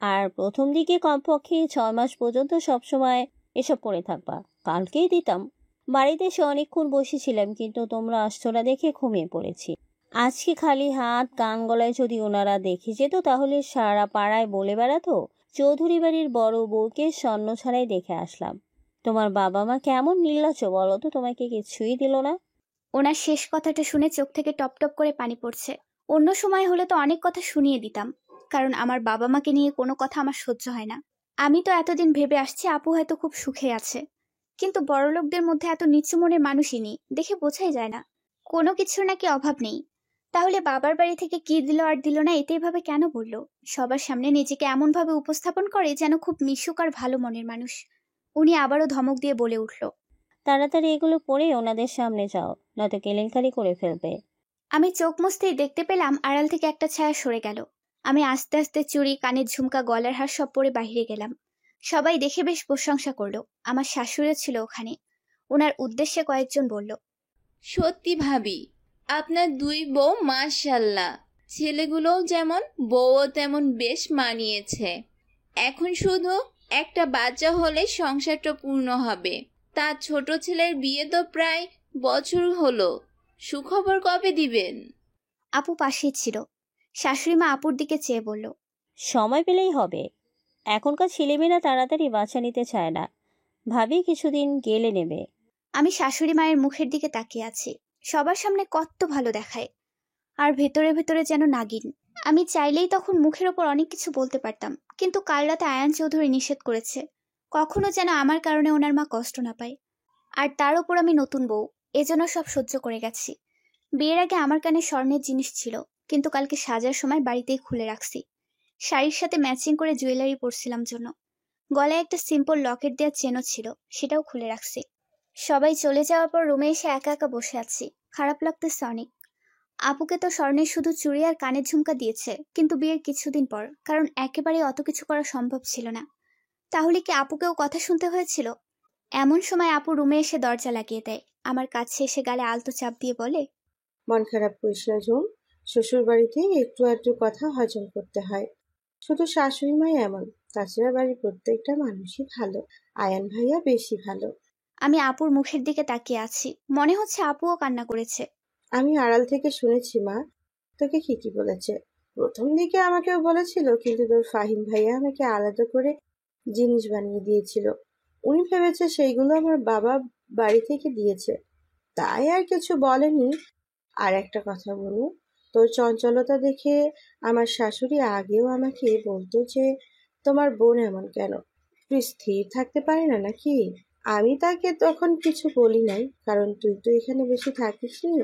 আর প্রথম দিকে কমপক্ষে 6 মাস পর্যন্ত সবসময় এসব পরে থাকবা। কালকেই দিতাম। বাড়িতে এসে অনেকক্ষণ বসেছিলাম, কিন্তু তোমরা আসছো না দেখে ঘুমিয়ে পড়েছি। আজকে খালি হাত কান গলায় যদি ওনারা দেখে যেত, তাহলে সারা পাড়ায় বলে বেড়াতো চৌধুরী বাড়ির বড় বউকে স্বর্ণ ছাড়াই দেখে আসলাম। তোমার বাবা মা কেমন নির্লজ্জ বলো তো, তোমাকে কিছুই দিল না। ওনার শেষ কথাটা শুনে চোখ থেকে টপ টপ করে পানি পড়ছে। অন্য সময় হলে তো অনেক কথা শুনিয়ে দিতাম, কারণ আমার বাবা মাকে নিয়ে কোনো কথা আমার সহ্য হয় না। আমি তো এতদিন ভেবে আসছি আপু হয়তো খুব সুখে আছে, কিন্তু বড়লোকদের মধ্যে এত নিচু মনের মানুষই নেই, দেখে বোঝাই যায় না। কোনো কিছুর নাকি অভাব নেই। তাহলে বাবার বাড়ি থেকে কি দিল আর দিল না এতে এভাবে কেন বলল? সবার সামনে নিজেকে এমনভাবে উপস্থাপন করে যেন খুব মিশুক আর ভালো মনের মানুষ। উনি আবারও ধমক দিয়ে বলে উঠল, তাড়াতাড়ি এগুলো পরে ওনাদের সামনে যাও, নয়তো কেলেঙ্কারি করে ফেলবে। আমি চোখ মুছতেই দেখতে পেলাম আড়াল থেকে একটা ছায়া সরে গেল। আমি আস্তে আস্তে চুড়ি, কানের ঝুমকা, গলার হার সব পরে বাহিরে গেলাম। সবাই দেখে বেশ প্রশংসা করলো। আমার শাশুড়িও ছিল ওখানে। ওনার উদ্দেশ্যে কয়েকজন বলল, সত্যি ভাবি, আপনার 2 বউ মাশাল্লাহ। ছেলেগুলোও যেমন, বউও তেমন বেশ মানিয়েছে। এখন শুধু একটা বাচ্চা হলে সংসারটা পূর্ণ হবে। তার ছোট ছেলের বিয়ে তো প্রায় বছর হলো। সুখবর কবে দিবেন? আপু পাশেই ছিল। শাশুড়িমা আপুর দিকে চেয়ে বলল, সময় পেলেই হবে। এখনকার ছেলেমেয়েরা তাড়াতাড়ি বাচ্চা নিতে চায় না। ভাবি কিছুদিন গেলে নেবে। আমি শাশুড়ি মায়ের মুখের দিকে তাকিয়ে আছি। সবার সামনে কত ভালো দেখায়, আর ভেতরে ভেতরে যেন নাগিন। আমি চাইলেই তখন মুখের ওপর অনেক কিছু বলতে পারতাম, কিন্তু কাল রাতে আয়ান চৌধুরী নিষেধ করেছে। কখনো যেন আমার কারণে ওনার মা কষ্ট না পায়। আর তার উপর আমি নতুন বউ, এজন্য সব সহ্য করে গেছি। বিয়ের আগে আমার কানে স্বর্ণের জিনিস ছিল, কিন্তু কালকে সাজার সময় বাড়িতেই খুলে রাখছি। শাড়ির সাথে ম্যাচিং করে জুয়েলারি পরছিলাম জন্য। গলায় একটা সিম্পল লকেট দেওয়া চেনও ছিল, সেটাও খুলে রাখছি। সবাই চলে যাওয়ার পর রুমে এসে একা একা বসে আছি। খারাপ লাগতেছে অনেক। আপুকে তো স্বর্ণের শুধু চুড়ি আর কানের ঝুমকা দিয়েছে, কিন্তু বিয়ের কিছুদিন পর, কারণ একেবারে অত কিছু করা সম্ভব ছিল না। তাহলে কি আপুকেও কথা শুনতে হয়েছিল? এমন সময় আপু রুমে এসে দরজা লাগিয়ে দেয়। আমার কাছে এসে গালে আলতো চাপ দিয়ে বলে, মন খারাপ করিস না ঝুম। শ্বশুর বাড়িতে একটু একটু কথা হজম করতে হয়। শুধু শাশুড়ি মাই এমন, তাছাড়া বাড়ির প্রত্যেকটা মানুষই ভালো, আয়ান ভাইয়া বেশি ভালো। আমি আপুর মুখের দিকে তাকিয়ে আছি, মনে হচ্ছে আপুও কান্না করেছে। আমি আড়াল থেকে শুনেছি মা, তোকে কি কি বলেছে। প্রথম দিকে আমাকেও বলেছিল, কিন্তু তোর ফাহিম ভাইয়া আমাকে আলাদা করে জিনিস বানিয়ে দিয়েছিল। উনি ভেবেছে সেইগুলো আমার বাবা বাড়ি থেকে দিয়েছে, তাই আর কিছু বলেনি। আর একটা কথা বলু, তোর চঞ্চলতা দেখে আমার শাশুড়ি আগেও আমাকে বলতো যে তোমার বোন এমন কেন, তুই স্থির থাকতে পারে না নাকি। আমি তাকে তখন কিছু বলি নাই, কারণ তুই তো এখানে বেশি থাকিসনি,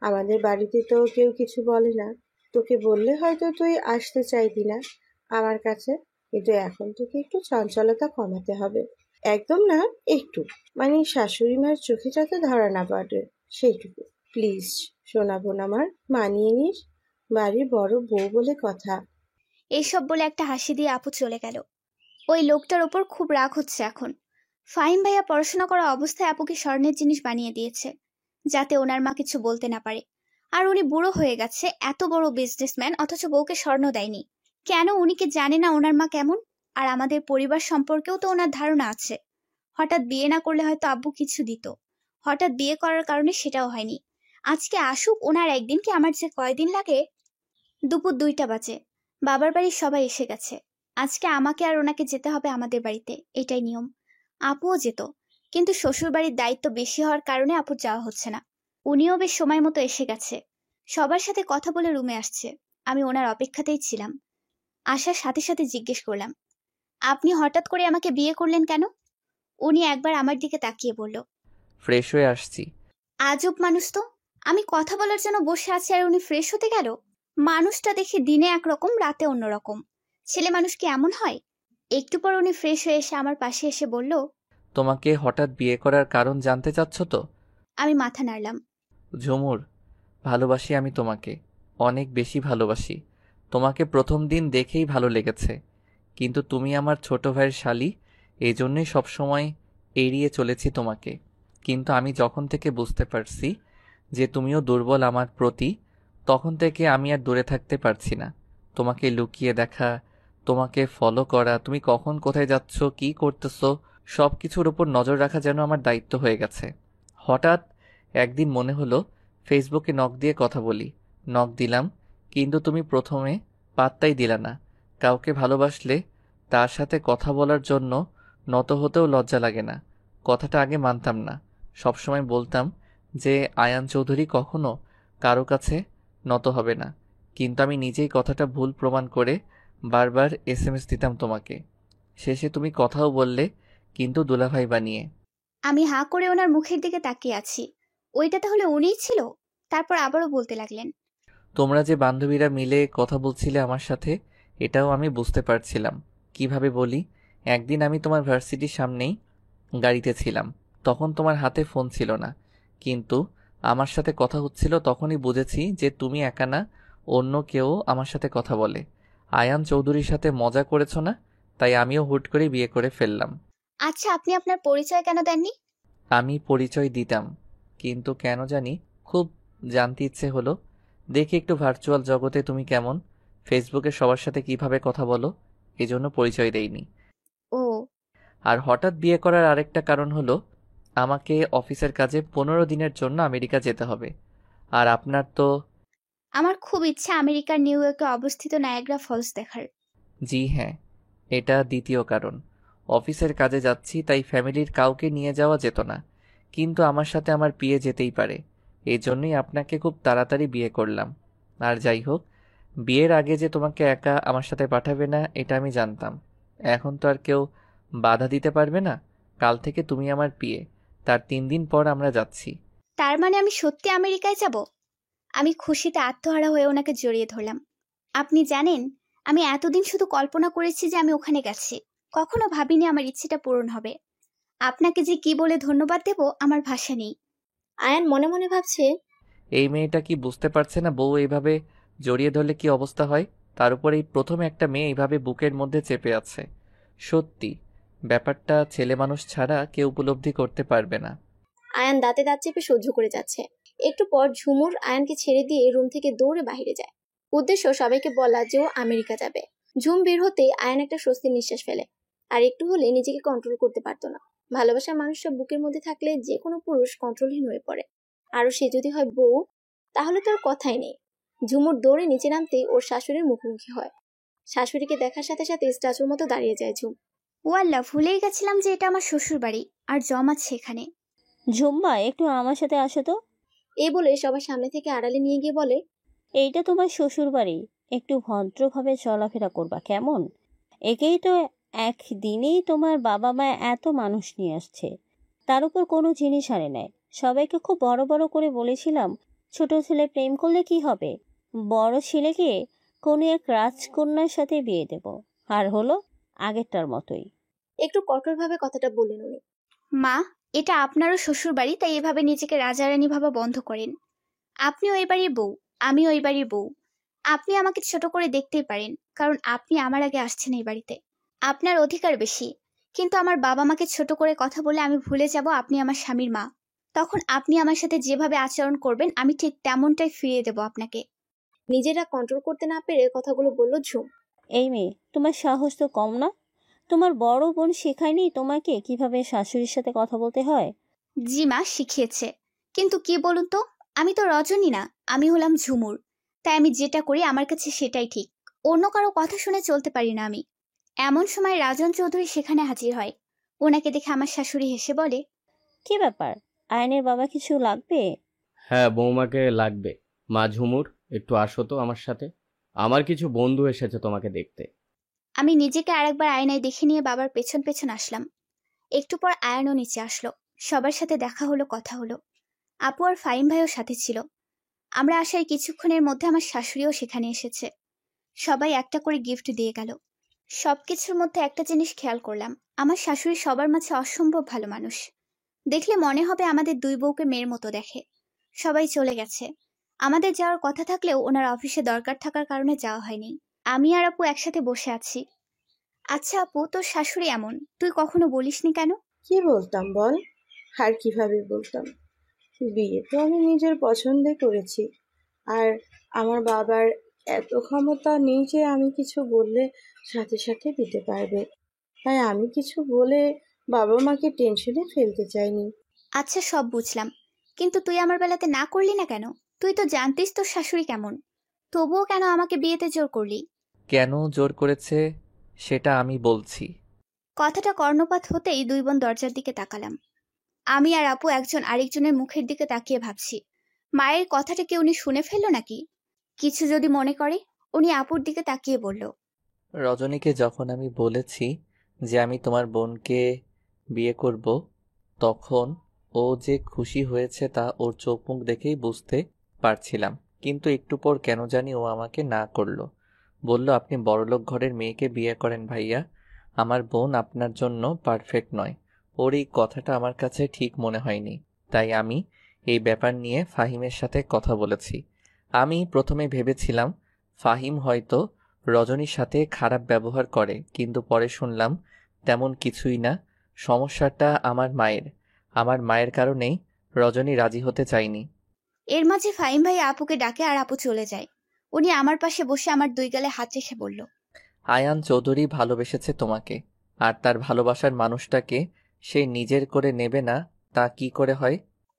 আমাদের বাড়িতে তো কেউ কিছু বলে না। তোকে বললে হয়তো তুই আসতে চাইতি না আমার কাছে, কিন্তু এখন তোকে একটু চঞ্চলতা কমাতে হবে। একদম না, একটু, মানে শাশুড়ি মার চোখে যাতে ধরা না পড়ে সেইটুকু। প্লিজ সোনা বোন আমার, মানিয়ে নিস, বাড়ির বড় বউ বলে কথা। এইসব বলে একটা হাসি দিয়ে আপু চলে গেল। ওই লোকটার ওপর খুব রাগ হচ্ছে এখন। ফাহিম ভাইয়া পড়াশোনা করা অবস্থায় আপুকে স্বর্ণের জিনিস বানিয়ে দিয়েছে, যাতে ওনার মা কিছু বলতে না পারে। আর উনি বুড়ো হয়ে গেছে, এত বড় বিজনেসম্যান, অথচ বউকে স্বর্ণ দেয়নি কেন? উনি কি জানে না ওনার মা কেমন? আর আমাদের পরিবার সম্পর্কেও তো ওনার ধারণা আছে। হঠাৎ বিয়ে না করলে হয়তো আব্বু কিছু দিত, হঠাৎ বিয়ে করার কারণে সেটাও হয়নি। আজকে আসুক ওনার একদিন, কি আমার যে কয়দিন লাগে। দুপুর 2টা বাজে, বাবার বাড়ির সবাই এসে গেছে। আজকে আমাকে আর ওনাকে যেতে হবে আমাদের বাড়িতে, এটাই নিয়ম। আপুও যেত, কিন্তু শ্বশুর বাড়ির দায়িত্ব বেশি হওয়ার কারণে আপুর যাওয়া হচ্ছে না। উনিও বেশ সময় মতো এসে গেছে, সবার সাথে কথা বলে রুমে আসছে। আমি ওনার অপেক্ষাতেই ছিলাম। আসার সাথে সাথে জিজ্ঞেস করলাম, আপনি হঠাৎ করে আমাকে বিয়ে করলেন কেন? উনি একবার আমার দিকে তাকিয়ে বলল, ফ্রেশ হয়ে আসছি। আজব মানুষ তো, আমি কথা বলার জন্য বসে আছি আর উনি ফ্রেশ হতে গেল। মানুষটা দেখি দিনে একরকম, রাতে অন্যরকম। ছেলে মানুষ কি এমন হয়? একটু পর উনি ফ্রেশ হয়ে এসে আমার পাশে এসে বলল, তোমাকে হঠাৎ বিয়ে করার কারণ জানতে চাচ্ছ তো? আমি মাথা নাড়লাম। ঝুমুর, ভালোবাসি আমি তোমাকে, অনেক বেশি ভালোবাসি। তোমাকে প্রথম দিন দেখেই ভালো লেগেছে, কিন্তু তুমি আমার ছোট ভাইয়ের শালী, এই জন্যই সবসময় এড়িয়ে চলেছি তোমাকে। কিন্তু আমি যখন থেকে বুঝতে পারছি যে তুমিও দুর্বল আমার প্রতি, তখন থেকে আমি আর দূরে থাকতে পারছি না। তোমাকে লুকিয়ে দেখা, তোমাকে ফলো করা, তুমি কখন কোথায় যাচ্ছ, কি করতেছো, সব কিছুর উপর নজর রাখা যেন আমার দায়িত্ব হয়ে গেছে। হঠাৎ একদিন মনে হলো ফেসবুকে নক দিয়ে কথা বলি। নক দিলাম, কিন্তু তুমি প্রথমে পাত্তাই দিলা না। কাউকে ভালোবাসলে তার সাথে কথা বলার জন্য নত হতেও লজ্জা লাগে না। কথাটা আগে মানতাম না, সবসময় বলতাম যে আয়ান চৌধুরী কখনো কারো কাছে নত হবে না। কিন্তু আমি নিজেই কথাটা ভুল প্রমাণ করে বারবার SMS দিতাম তোমাকে। শেষে তুমি কথাও বললে, কিন্তু দুলাভাই বানিয়ে। আমি হাঁ করে ওনার মুখের দিকে তাকিয়ে আছি। ওইটা তাহলে উনিই ছিল? তারপর আবারও বলতে লাগলেন, তোমরা যে বান্ধবীরা মিলে কথা বলছিলে আমার সাথে, এটাও আমি বুঝতে পারছিলাম। কিভাবে বলি, একদিন আমি তোমার ভার্সিটির সামনেই গাড়িতে ছিলাম, তখন তোমার হাতে ফোন ছিল না, কিন্তু আমার সাথে কথা হচ্ছিল। তখনই বুঝেছি যে তুমি একা না, অন্য কেউ আমার সাথে কথা বলে। আয়ান চৌধুরীর সাথে মজা করেছো না, তাই আমিও হুট করে বিয়ে করে ফেললাম। আচ্ছা আপনি আপনার পরিচয় কেন দেননি? আমি পরিচয় দিতাম, কিন্তু কেন জানি খুব জানতে ইচ্ছে হলো। দেখি একটু ভার্চুয়াল জগতে তুমি কেমন, ফেসবুকে সবার সাথে কিভাবে কথা বলো, এজন্য পরিচয় দেইনি। ও, আর হঠাৎ বিয়ে করার আরেকটা কারণ হলো, আমাকে অফিসের কাজে 15 দিনের জন্য আমেরিকা যেতে হবে। আর আপনার তো। আমার খুব ইচ্ছা আমেরিকার নিউ ইয়র্কে অবস্থিত নায়াগ্রা ফলস দেখার। জি হ্যাঁ, এটা দ্বিতীয় কারণ। অফিসের কাজে যাচ্ছি, তাই ফ্যামিলির কাউকে নিয়ে যাওয়া যেত না, কিন্তু আমার সাথে আমার বিয়ে যেতেই পারে। এই জন্যই আপনাকে খুব তাড়াতাড়ি বিয়ে করলাম। আর যাই হোক, বিয়ের আগে যে তোমাকে একা আমার সাথে পাঠাবে না, এটা আমি জানতাম। এখন তো আর কেউ বাধা দিতে পারবে না। কাল থেকে তুমি আমার বিয়ে, তার 3 দিন পর আমরা যাচ্ছি। তার মানে আমি সত্যি আমেরিকায় যাব? আমি খুশিতে আত্মহারা হয়ে ওনাকে জড়িয়ে ধরলাম। আপনি জানেন, আমি এতদিন শুধু কল্পনা করেছি যে আমি ওখানে গেছি, কখনো ভাবিনি আমার ইচ্ছেটা পূরণ হবে। আপনাকে যে কি বলে ধন্যবাদ দেব আমার ভাষা নেই। আয়ান মনে মনে ভাবছে, এই মেয়েটা কি বুঝতে পারছে না বউ এইভাবে জড়িয়ে ধরলে কি অবস্থা হয়? তার উপর এই প্রথম একটা মেয়ে এইভাবে বুকের মধ্যে চেপে আছে। সত্যি, ব্যাপারটা ছেলে মানুষ ছাড়া কেউ উপলব্ধি করতে পারবে না। আয়ান দাঁতে দাঁত চেপে সহ্য করে যাচ্ছে। একটু পর ঝুমুর আয়ানকে ছেড়ে দিয়ে রুম থেকে দৌড়ে বাইরে যায়। উদ্দেশ্য সবাইকে বলা যে ও আমেরিকা যাবে। ঝুম বের হতে আয়ান একটা স্বস্তির নিঃশ্বাস ফেলে। আর একটু হলে নিজেকে কন্ট্রোল করতে পারতো না। ভালোবাসার মানুষটা বুকের মধ্যে থাকলে যে কোনো পুরুষ কন্ট্রোলহীন হয়ে পড়ে। আরও সে যদি হয় বউ, তাহলে তো আর কথাই নেই। ঝুমুর দৌড়ে নিচে নামতেই ওর শাশুড়ির মুখোমুখি হয়। শাশুড়িকে দেখার সাথে সাথে স্ট্যাচুর মতো দাঁড়িয়ে যায় ঝুম। ওয়াল্লাহ, ভুলেই গেছিলাম যে এটা আমার শ্বশুর বাড়ি আর জম আছে এখানে। ঝুম্মা, একটু আমার সাথে আসো তো। এই বলে সবার সামনে থেকে আড়ালে নিয়ে গিয়ে বলে, এইটা তোমার শ্বশুর বাড়ি, একটু ভদ্রভাবে চলাফেরা করবা কেমন? একেই তো একদিনেই তোমার বাবা মা এত মানুষ নিয়ে আসছে, তার উপর কোনো জিনিস আনে নেয়। সবাইকে খুব বড় বড় করে বলেছিলাম ছোট ছেলে প্রেম করলে কি হবে, বড় ছেলেকে কোনো এক রাজকন্যার সাথে বিয়ে দেব। আর হলো আগেরটার মতোই। একটু কঠোরভাবে কথাটা বললেন উনি। মা, এটা আপনারও শ্বশুর বাড়ি, তাই এভাবে নিজেকে রাজারানী ভাবা বন্ধ করেন। আপনিও এই বাড়ির বউ, আমিও এই বাড়ির বউ। আপনি আমাকে ছোট করে দেখতেই পারেন, কারণ আপনি আমার আগে আসছেন এই বাড়িতে। আপনার অধিকার বেশি, কিন্তু আমার বাবা মাকে ছোট করে কথা বলে আমি ভুলে যাব আপনি আমার স্বামীর মা। তখন আপনি আমার সাথে যেভাবে আচরণ করবেন আমি ঠিক তেমনটাই ফিরিয়ে দেব আপনাকে। নিজেরা কন্ট্রোল করতে না পেরে কথাগুলো বলল ঝুম। এই মেয়ে, তোমার সাহস তো কম না? তোমার বড় বোন শেখায়নি তোমাকে কিভাবে শাশুড়ির সাথে কথা বলতে হয়? জি মা, শিখিয়েছে। কিন্তু কি বলুন তো, আমি তো রজনী না, আমি হলাম ঝুমুর। তাই আমি যেটা করি আমার কাছে সেটাই ঠিক। অন্য কারো কথা শুনে চলতে পারি না আমি। এমন সময় রাজন চৌধুরী সেখানে হাজির হয়। ওনাকে দেখে আমার শাশুড়ি হেসে বলে, কি ব্যাপার, আয়নের বাবা কিছু লাগবে? হ্যাঁ, বৌমাকে লাগবে। মা ঝুমুর, একটু আসো তো আমার সাথে। আমার কিছু বন্ধু এসেছে তোমাকে দেখতে। আমি নিজেকে আরেকবার আয়নায় দেখে নিয়ে বাবার পেছন পেছন আসলাম। একটু পর আয়নও নিচে আসলো। সবার সাথে দেখা হলো, কথা হলো। আপু আর ফাইম ভাইও সাথে ছিল। আমরা আসার কিছুক্ষণের মধ্যে আমার শাশুড়িও সেখানে এসেছে। সবাই একটা করে গিফট দিয়ে গেল। সবকিছুর মধ্যে একটা জিনিস খেয়াল করলাম, আমার শাশুড়ি সবার মাঝে অসম্ভব ভালো মানুষ। দেখলে মনে হবে আমাদের দুই বউকে মেয়ের মতো দেখে। সবাই চলে গেছে। আমাদের যাওয়ার কথা থাকলেও ওনার অফিসে দরকার থাকার কারণে যাওয়া হয়নি। আমি আর আপু একসাথে বসে আছি। আচ্ছা আপু, তোর শাশুড়ি এমন, তুই কখনো বলিসনি কেন? কি বলতাম বল, আর কিভাবে বলতাম? বিয়ে তো আমি নিজের পছন্দে করেছি, আর আমার বাবার এত ক্ষমতা নেই যে আমি কিছু বললে সাথে সাথে দিতে পারবে। তাই আমি কিছু বলে বাবা মাকে টেনশনে ফেলতে চাইনি। আচ্ছা, সব বুঝলাম, কিন্তু তুই আমার বেলাতে না করলি না কেন? তুই তো জানতিস তোর শাশুড়ি কেমন, তবুও কেন আমাকে বিয়েতে জোর করলি? কেন জোর করেছে সেটা আমি বলছি। কথাটা কর্ণপাত হতেই দুই বোন দরজার দিকে তাকালাম। আমি আর আপু একজন আরেকজনের মুখের দিকে তাকিয়ে ভাবছি, মায়ের কথাটা কি উনি শুনে ফেললো নাকি? কিছু যদি মনে করে, উনি আপুর দিকে তাকিয়ে বলল, রজনীকে যখন আমি বলেছি যে আমি তোমার বোনকে বিয়ে করব, তখন ও যে খুশি হয়েছে তা ওর চোখ মুখ দেখেই বুঝতে পারছিলাম। কিন্তু একটু পর কেন জানি ও আমাকে না করলো। বলল, আপনি বড়লোক ঘরের মেয়েকে বিয়ে করেন ভাইয়া, আমার বোন আপনার জন্য পারফেক্ট নয়। ওর এই কথাটা আমার কাছে ঠিক মনে হয়নি, তাই আমি এই ব্যাপার নিয়ে ফাহিমের সাথে কথা বলেছি। আমি প্রথমে ভেবেছিলাম ফাহিম হয়তো রজনীর সাথে খারাপ ব্যবহার করে, কিন্তু পরে শুনলাম তেমন কিছুই না। সমস্যাটা আমার মায়ের কারণেই রজনী রাজি হতে চায়নি। এর মাঝে ফাহিম ভাই আপুকে ডাকে আর আপু চলে যায়। উনি আমার পাশে বসে আমার দুই গালে হাত রেখে বলল, আয়ান চৌধুরী ভালোবেসেছে তোমাকে, আর তার ভালোবাসার মানুষটাকে সে নিজের করে নেবে না তা কি করে হয়?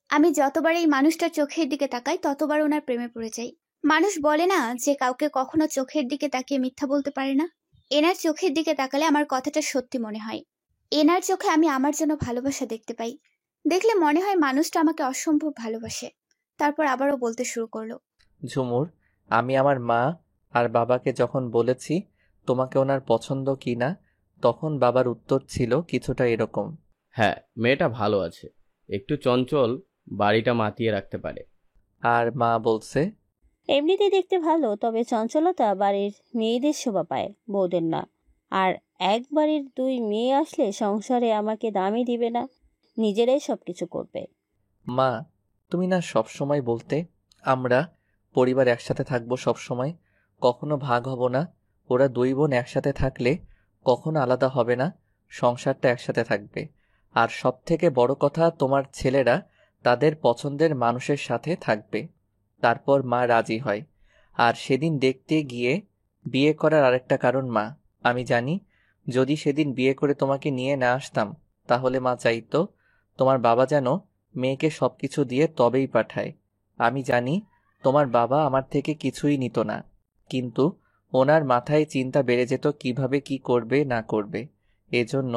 আমি যতবার এই মানুষটার চোখের দিকে তাকাই ততবার ওনার প্রেমে পড়ে যাই। মানুষ বলে না যে কাউকে কখনো চোখের দিকে তাকিয়ে মিথ্যা বলতে পারে না। এনার চোখের দিকে তাকালে আমার কথাটা সত্যি মনে হয়। এনার চোখে আমি আমার জন্য ভালোবাসা দেখতে পাই। দেখলে মনে হয় মানুষটা আমাকে অসম্ভব ভালোবাসে। তারপর আবারও বলতে শুরু করলো, ঝুমুর, আমি আমার মা আর বাবাকে যখন বলেছি তোমাকে ওনার পছন্দ কি না, তখন বাবার উত্তর ছিল কিছুটা এরকম। হ্যাঁ, মেয়েটা ভালো আছে, একটু চঞ্চল, বাড়িটা মাতিয়ে রাখতে পারে। আর মা বলছে, এমনিতে দেখতে ভালো, তবে চঞ্চলতা বাড়ির মেয়েদের শোভা পায়, বউদের না। আর এক বাড়ির দুই মেয়ে আসলে সংসারে আমাকে দামই দিবে না, নিজেরাই সবকিছু করবে। মা তুমি না সব সময় বলতে আমরা পরিবার একসাথে থাকবো সব সময়, কখনো ভাগ হব না। ওরা দুই বোন একসাথে থাকলে কখনো আলাদা হবে না, সংসারটা একসাথে থাকবে। আর সব থেকে বড় কথা, তোমার ছেলেরা তাদের পছন্দের মানুষের সাথে থাকবে। তারপর মা রাজি হয়। আর সেদিন দেখতে গিয়ে বিয়ে করার আরেকটা কারণ মা, আমি জানি যদি সেদিন বিয়ে করে তোমাকে নিয়ে না আসতাম তাহলে মা চাইতো তোমার বাবা যেন মেয়েকে সবকিছু দিয়ে তবেই পাঠায়। আমি জানি তোমার বাবা আমার থেকে কিছুই নিত না, কিন্তু ওনার মাথায় চিন্তা বেড়ে যেত কিভাবে কি করবে না করবে। এজন্য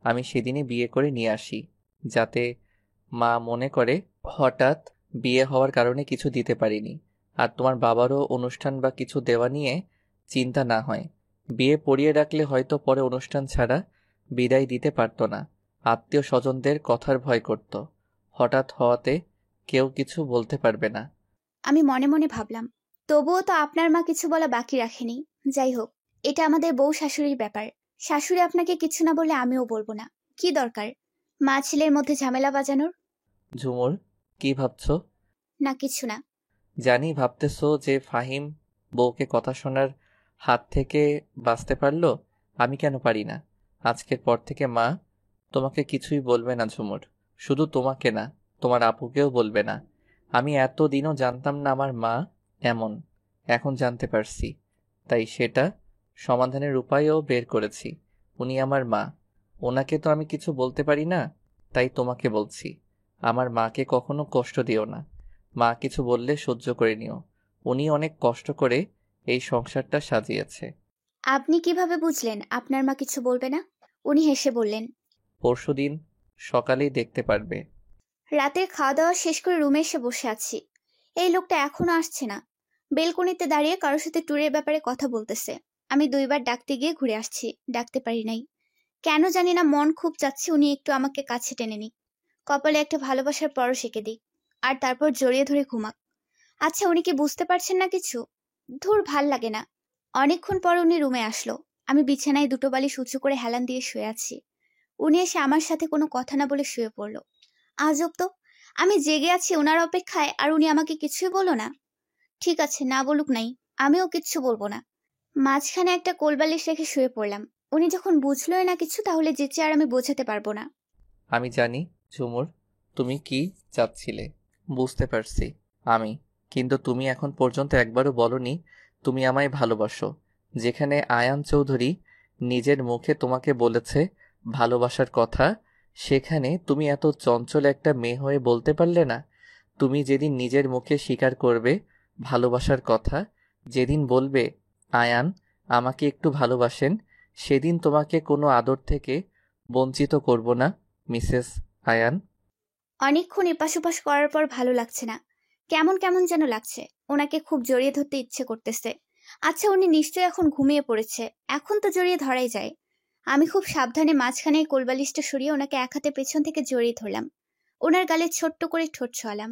আমি সেদিনই বিয়ে করে নিয়ে আসি, যাতে মা মনে করে হঠাৎ বিয়ে হওয়ার কারণে কিছু দিতে পারিনি, আর তোমার বাবারও অনুষ্ঠান বা কিছু দেওয়া নিয়ে চিন্তা না হয়। বিয়ে পড়িয়ে রাখলে হয়তো পরে অনুষ্ঠান ছাড়া বিদায় দিতে পারতো না, আত্মীয় স্বজনদের কথার ভয় করত, হঠাৎ হওয়াতে কেউ কিছু বলতে পারবে না। আমি মনে মনে ভাবলাম, তবুও তো আপনার মা কিছু বলা বাকি রাখেনি। যাই হোক, এটা আমাদের বউ শাশুড়ির ব্যাপার। শাশুড়ি আপনাকে কিছু না বললে আমিও বলবো না। কি দরকার মা ছেলের মধ্যে ঝামেলা বাজানোর? ঝুমুর, কি ভাবছো? না, কিছু না। জানি ভাবতেছো যে ফাহিম বউকে কথা শোনার হাত থেকে বাঁচতে পারলো, আমি কেন পারি না। আজকের পর থেকে মা তোমাকে কিছুই বলবে না ঝুমুর, শুধু তোমাকে না, তোমার আপুকেও বলবে না। আমি এতদিনও জানতাম না আমার মা এমন, এখন জানতে পারছি, তাই সেটা সমাধানের উপায়ও বের করেছি। উনি আমার মা, ওনাকে তো আমি কিছু বলতে পারি না, তাই তোমাকে বলছি, আমার মাকে কখনো কষ্ট দিও না। মা কিছু বললে সহ্য করে নিও, উনি অনেক কষ্ট করে এই সংসারটা সাজিয়েছে। আপনি কিভাবে বুঝলেন আপনার মা কিছু বলবে না? উনি হেসে বললেন, পরশুদিন সকালেই দেখতে পারবে। রাতের খাওয়া দাওয়া শেষ করে রুমে এসে বসে আছি। এই লোকটা এখনো আসছে না। বেলকনিতে দাঁড়িয়ে কারোর সাথে ট্যুরের ব্যাপারে কথা বলতেছে। আমি 2বার ডাকতে গিয়ে ঘুরে আসছি, ডাকতে পারি নাই। কেন জানি না মন খুব চাচ্ছে উনি একটু আমাকে কাছে টেনে নিক, কপালে একটা ভালোবাসার পরশ এঁকে দিক, আর তারপর জড়িয়ে ধরে ঘুমাক। আচ্ছা, উনি কি বুঝতে পারছেন না কিছু? ধুর, ভাল লাগে না। অনেকক্ষণ পর উনি রুমে আসলো। আমি বিছানায় 2টো বালিশ উঁচু করে হেলান দিয়ে শুয়ে আছি। উনি এসে আমার সাথে কোনো কথা না বলে শুয়ে পড়লো। আজব তো, আমি জেগে আছি ওনার অপেক্ষায়, আর উনি আমাকে কিছুই বলো না। ঠিক আছে, না বলুক নাই, আমিও কিচ্ছু বলবো না। মাঝখানে একটা কোলবালিশ রেখে শুয়ে পড়লাম। উনি যখন বুঝলোই না কিছু, তাহলে যেচে আর আমি বোঝাতে পারবো না। আমি জানি ঝুমুর তুমি কি চাচ্ছিলে, বুঝতে পারছি আমি, কিন্তু তুমি এখন পর্যন্ত একবারও বলনি তুমি আমায় ভালোবাসো। যেখানে আয়ান চৌধুরী নিজের মুখে তোমাকে বলেছে ভালোবাসার কথা, সেখানে তুমি এত চঞ্চল একটা মেয়ে হয়ে বলতে পারলে না? তুমি যেদিন নিজের মুখে স্বীকার করবে ভালোবাসার কথা, যেদিন বলবে আয়ান আমাকে একটু ভালোবাসেন, সেদিন তোমাকে কোনো আদর থেকে বঞ্চিত করব না মিসেস আয়ান। অনেকক্ষণ এপাশ ওপাশ করার পর ভালো লাগছে না, কেমন কেমন যেন লাগছে। ওনাকে খুব জড়িয়ে ধরতে ইচ্ছে করতেছে। আচ্ছা, উনি নিশ্চয়ই এখন ঘুমিয়ে পড়েছে, এখন তো জড়িয়ে ধরাই যায়। আমি খুব সাবধানে মাঝখানে কোলবালিশটা সরিয়ে ওনাকে এক হাতে পেছন থেকে জড়িয়ে ধরলাম। ওনার গালে ছোট্ট করে ঠোঁট ছোঁয়ালাম।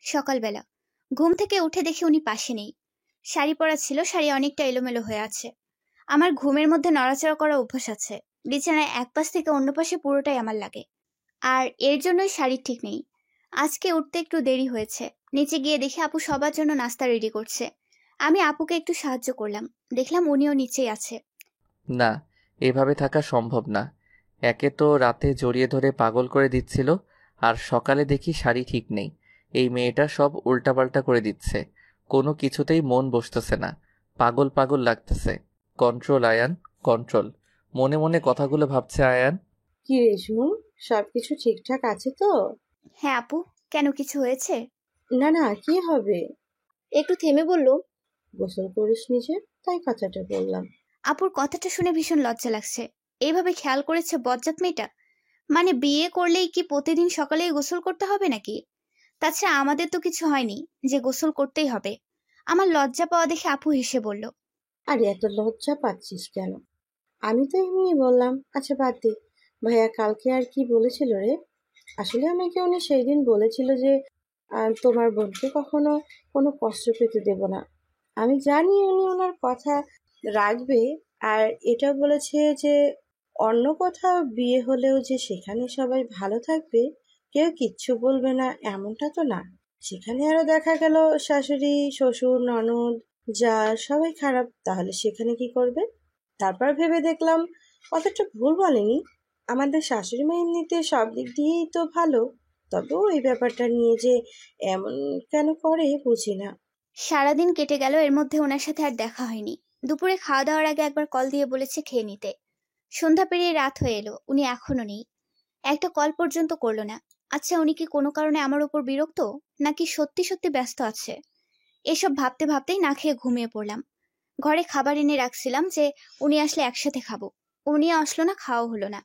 সকালবেলা ঘুম থেকে উঠে দেখি উনি পাশে নেই। শাড়ি পরা ছিল, শাড়ি অনেকটা এলোমেলো হয়ে আছে। আমার ঘুমের মধ্যে নড়াচড়া করা অভ্যাস আছে, বিছানায় এক পাশ থেকে অন্য পাশে পুরোটাই আমার লাগে, আর এর জন্যই শাড়ি ঠিক নেই। আজকে উঠতে একটু দেরি হয়েছে। নিচে গিয়ে দেখি আপু সবার জন্য নাস্তা রেডি করছে। আমি আপুকে একটু সাহায্য করলাম, দেখলাম উনিও নিচেই আছে। না, এভাবে থাকা সম্ভব না। একে তো রাতে জড়িয়ে ধরে পাগল করে দিচ্ছিল, আর সকালে দেখি শাড়ি ঠিক নেই। এই মেয়েটা সব উল্টাপাল্টা করে দিচ্ছে, কোনো কিছুতেই মন বসতেছে না, পাগল পাগল লাগতেছে। Control Ayaan, control. মনে মনে কথাগুলো ভাবছে আয়ান। কি রে ঝুম, সবকিছু ঠিকঠাক আছে তো? হ্যাঁ আপু, কেন কিছু হয়েছে? না না, কি হবে? একটু থেমে বলল, গোসল করিস নিজে, তাই কথাটা বললাম। আপুর কথাটা শুনে ভীষণ লজ্জা লাগছে। এইভাবে খেয়াল করেছে বজ্জাত মেয়েটা? মানে বিয়ে করলেই কি প্রতিদিন সকালেই গোসল করতে হবে নাকি? তাছাড়া আমাদের তো কিছু হয়নি যে গোসল করতেই হবে। আমার লজ্জা পাওয়া দেখে আপু হেসে বলল, আরে এত লজ্জা পাচ্ছিস কেন? আমি তো এমনি বললাম। আচ্ছা বাদ দে, ভাইয়া কালকে আর কি বলেছিল রে? আসলে আমাকে উনি সেই দিন বলেছিল যে তোমার বোনকে কখনো কোনো কষ্ট পেতে দেব না। আমি জানি উনি ওনার কথা রাখবে, আর এটা বলেছে যে অন্য কোথাও বিয়ে হলেও যে সেখানে সবাই ভালো থাকবে, কেউ কিচ্ছু বলবে না, এমনটা তো না। সেখানে আরো দেখা গেল শাশুড়ি, শ্বশুর, ননদ, যা সবাই খারাপ, তাহলে সেখানে কি করবে? তারপর ভেবে দেখলাম কতটা ভুল বলেনি। আমাদের শাশুড়ি মা এমনিতে সব দিক দিয়েই তো ভালো, তবে ওই ব্যাপারটা নিয়ে যে এমন কেন করে বুঝি না। সারাদিন কেটে গেল, এর মধ্যে ওনার সাথে আর দেখা হয়নি। দুপুরে খাওয়া দাওয়ার আগে একবার কল দিয়ে বলেছে খেয়ে নিতে। সন্ধ্যা পেরিয়ে রাত হয়ে এলো, উনি এখনো নেই। একটা কল পর্যন্ত করলো না। আচ্ছা, উনি কি কোনো কারণে আমার উপর বিরক্ত, নাকি সত্যি সত্যি ব্যস্ত আছে? এসব ভাবতে ভাবতেই না খেয়ে ঘুমিয়ে পড়লাম। ঘরে খাবার এনে রাখছিলাম যে উনি আসলে একসাথে খাবো। উনি আসলো না, খাওয়া হলো না।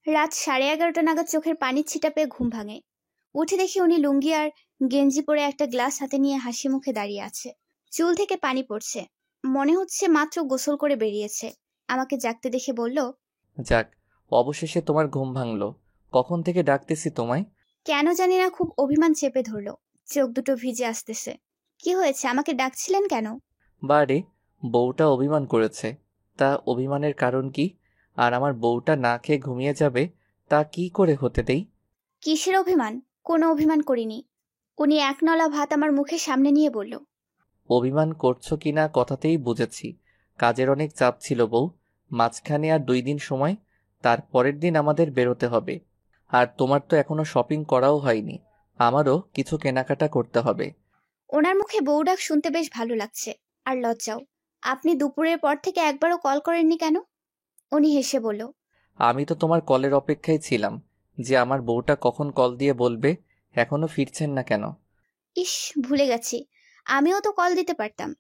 রাত 11:30 নাগাদ চোখের পানির ছিটা পেয়ে ঘুম ভাঙে। উঠে দেখি উনি লুঙ্গি আর গেঞ্জি পরে একটা গ্লাস হাতে নিয়ে হাসি মুখে দাঁড়িয়ে আছে। চুল থেকে পানি পড়ছে, মনে হচ্ছে মাত্র গোসল করে বেরিয়েছে। আমাকে জাগতে দেখে বলল, যাক, অবশেষে তোমার ঘুম ভাঙলো। কখন থেকে ডাকতেছি তোমায়। কেন জানি না খুব অভিমান চেপে ধরলো। চোখ দুটো ভিজে আসতেছে। কি হয়েছে, আমাকে ডাকছিলেন কেন? বারে, বউটা অভিমান করেছে। তা অভিমানের কারণ কি? আর আমার বউটা না খেয়ে ঘুমিয়ে যাবে, তা কি করে হতে দেই? কিসের অভিমান? কোনো অভিমান করিনি। উনি এক নলা ভাত আমার মুখের সামনে নিয়ে বলল, অভিমান করছো কিনা কথাতেই বুঝেছি। কাজের অনেক চাপ ছিল বউ। মাঝখানে আর 2 দিন সময়, তার পরের দিন আমাদের বেরোতে হবে। আর তোমার তো এখনো শপিং করাও হয়নি। আমারও কিছু কেনাকাটা করতে হবে। ওনার মুখে বউ ডাক শুনতে বেশ ভালো লাগছে, আর লজ্জাও। আপনি দুপুরের পর থেকে একবারও কল করেননি কেন? উনি হেসে বলল, আমি তো তোমার কলের অপেক্ষায় ছিলাম যে আমার বউটা কখন কল দিয়ে বলবে। এখনো ফিরছেন না কেন? ইস, ভুলে গেছি। আমিও তো কল দিতে পারতাম।